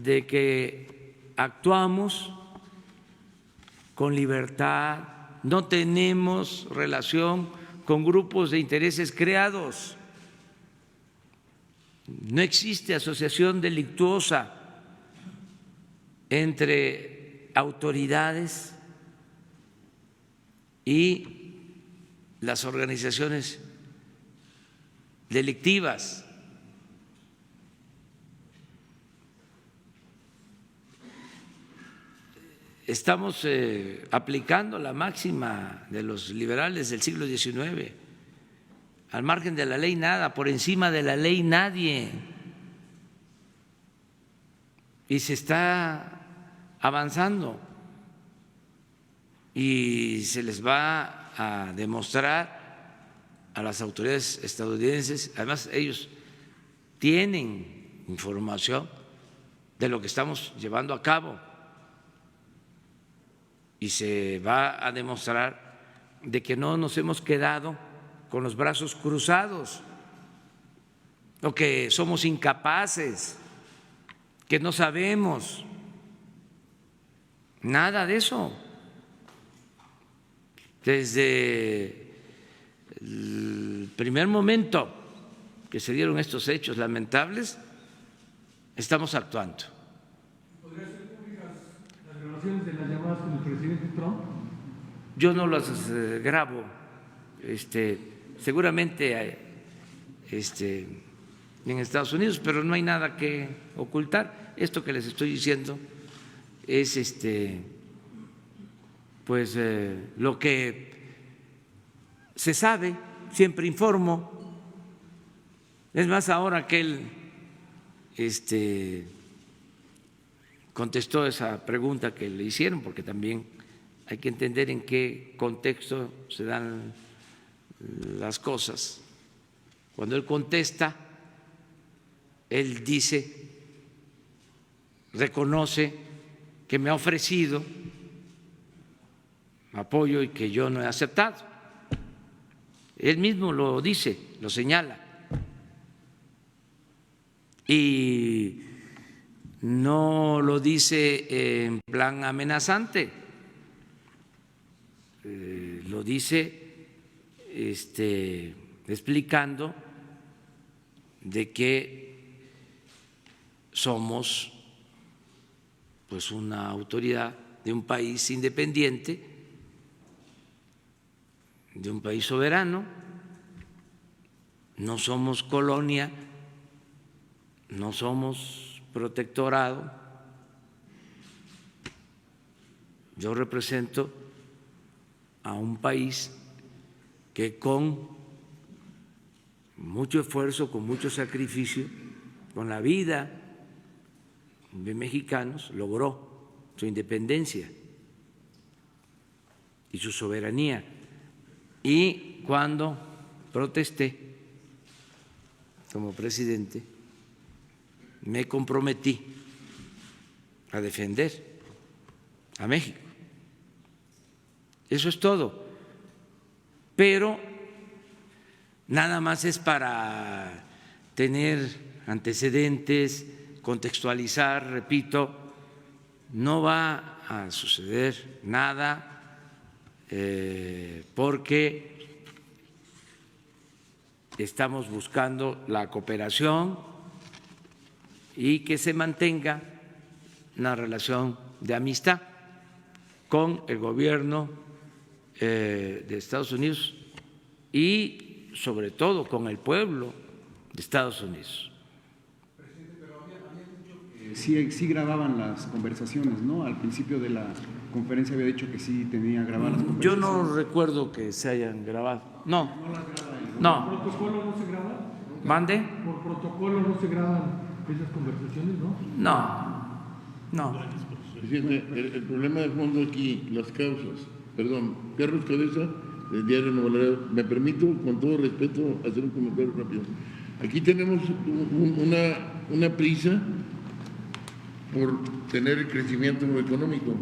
de que actuamos con libertad, no tenemos relación con grupos de intereses creados, no existe asociación delictuosa entre autoridades y las organizaciones delictivas. Estamos aplicando la máxima de los liberales del siglo XIX, al margen de la ley nada, por encima de la ley nadie, y se está avanzando y se les va a demostrar a las autoridades estadounidenses, además ellos tienen información de lo que estamos llevando a cabo, y se va a demostrar de que no nos hemos quedado con los brazos cruzados, o que somos incapaces, que no sabemos, nada de eso. Desde el primer momento que se dieron estos hechos lamentables, estamos actuando. ¿Podrían ser públicas las grabaciones de las llamadas con el presidente Trump? Yo no las grabo, seguramente en Estados Unidos, pero no hay nada que ocultar. Esto que les estoy diciendo es pues lo que se sabe, siempre informo. Es más, ahora que él contestó esa pregunta que le hicieron, porque también hay que entender en qué contexto se dan las cosas. Cuando él contesta, él dice, reconoce que me ha ofrecido apoyo y que yo no he aceptado. Él mismo lo dice, lo señala. Y no lo dice en plan amenazante, lo dice explicando de que somos pues una autoridad de un país independiente, de un país soberano, no somos colonia, no somos protectorado. Yo represento a un país que con mucho esfuerzo, con mucho sacrificio, con la vida de mexicanos, logró su independencia y su soberanía. Y cuando protesté como presidente, me comprometí a defender a México. Eso es todo. Pero nada más es para tener antecedentes, contextualizar, repito, no va a suceder nada porque estamos buscando la cooperación y que se mantenga una relación de amistad con el gobierno de Estados Unidos y sobre todo con el pueblo de Estados Unidos. Presidente, pero había dicho que sí grababan las conversaciones, ¿no? Al principio de la conferencia había dicho que sí tenía grabadas las conversaciones. Yo no recuerdo que se hayan grabado. No. ¿No las graba él? No. ¿Por protocolo no se graba? ¿Mande? ¿Por protocolo no se graban esas conversaciones, no? No. Presidente, el problema de fondo aquí, las causas. Perdón, Carlos Cabeza, del diario Nuevo Laredo. Me permito, con todo respeto, hacer un comentario rápido. Aquí tenemos una prisa por tener el crecimiento económico.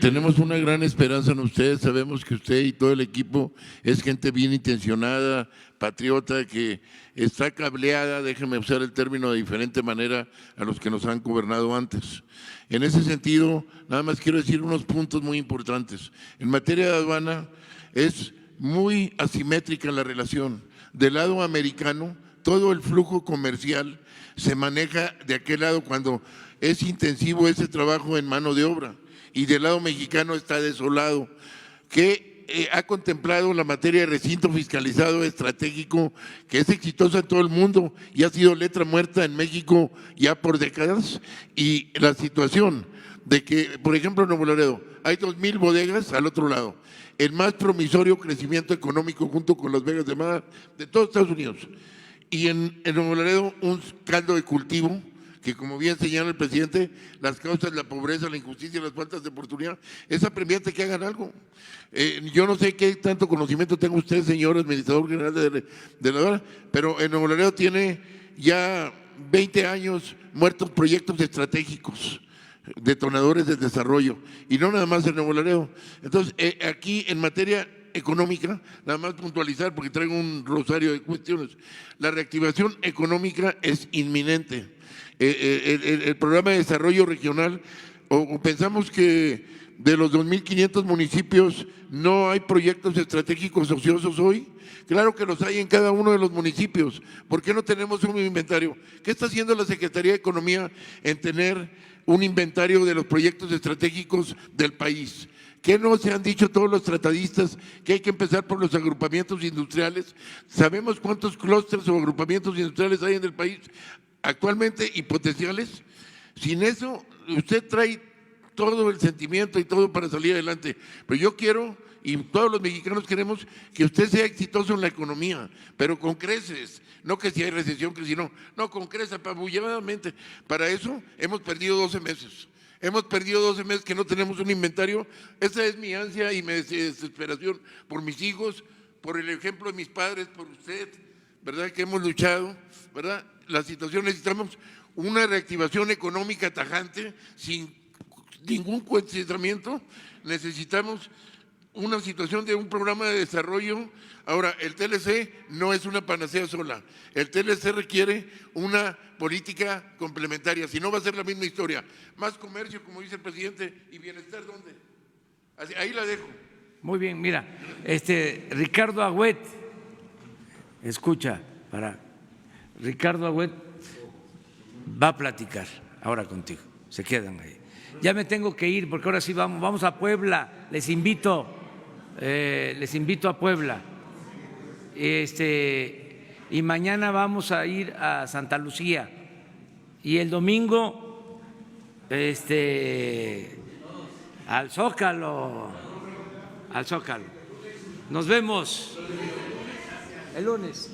Tenemos una gran esperanza en ustedes. Sabemos que usted y todo el equipo es gente bien intencionada, patriota, que está cableada, déjeme usar el término de diferente manera a los que nos han gobernado antes. En ese sentido, nada más quiero decir unos puntos muy importantes. En materia de aduana, es muy asimétrica la relación. Del lado americano, todo el flujo comercial se maneja de aquel lado cuando es intensivo ese trabajo en mano de obra, y del lado mexicano está desolado, que ha contemplado la materia de recinto fiscalizado estratégico, que es exitosa en todo el mundo y ha sido letra muerta en México ya por décadas, y la situación de que, por ejemplo, en Nuevo Laredo hay 2,000 bodegas al otro lado, el más promisorio crecimiento económico junto con Las Vegas de Nevada de todos Estados Unidos, y en Nuevo Laredo un caldo de cultivo que, como bien señala el presidente, las causas, la pobreza, la injusticia, las faltas de oportunidad, es apremiante que hagan algo. Yo no sé qué tanto conocimiento tenga usted, señor administrador general de la aduana, pero en Nuevo Laredo tiene ya 20 años muertos proyectos estratégicos, detonadores del desarrollo, y no nada más en Nuevo Laredo. Entonces, aquí en materia económica, nada más puntualizar porque traigo un rosario de cuestiones, la reactivación económica es inminente. El programa de desarrollo regional, o pensamos que de los 2,500 municipios no hay proyectos estratégicos ociosos hoy. Claro que los hay en cada uno de los municipios. ¿Por qué no tenemos un inventario? ¿Qué está haciendo la Secretaría de Economía en tener un inventario de los proyectos estratégicos del país? ¿Qué no se han dicho todos los tratadistas que hay que empezar por los agrupamientos industriales? ¿Sabemos cuántos clústeres o agrupamientos industriales hay en el país actualmente y potenciales? Sin eso, usted trae todo el sentimiento y todo para salir adelante. Pero yo quiero, y todos los mexicanos queremos, que usted sea exitoso en la economía, pero con creces, no que si hay recesión, que si no, con creces, apabulladamente. Para eso hemos perdido 12 meses. Hemos perdido 12 meses que no tenemos un inventario. Esa es mi ansia y mi desesperación por mis hijos, por el ejemplo de mis padres, por usted, ¿verdad? Que hemos luchado, ¿verdad? La situación, necesitamos una reactivación económica tajante, sin ningún cuestionamiento. Necesitamos una situación de un programa de desarrollo. Ahora, el TLC no es una panacea sola. El TLC requiere una política complementaria, si no va a ser la misma historia. Más comercio, como dice el presidente, y bienestar, ¿dónde? Ahí la dejo. Muy bien, mira, Ricardo Agüet, escucha, para Ricardo Agüet va a platicar ahora contigo, se quedan ahí. Ya me tengo que ir porque ahora sí vamos a Puebla, les invito a Puebla. Y mañana vamos a ir a Santa Lucía y el domingo al Zócalo. Nos vemos el lunes.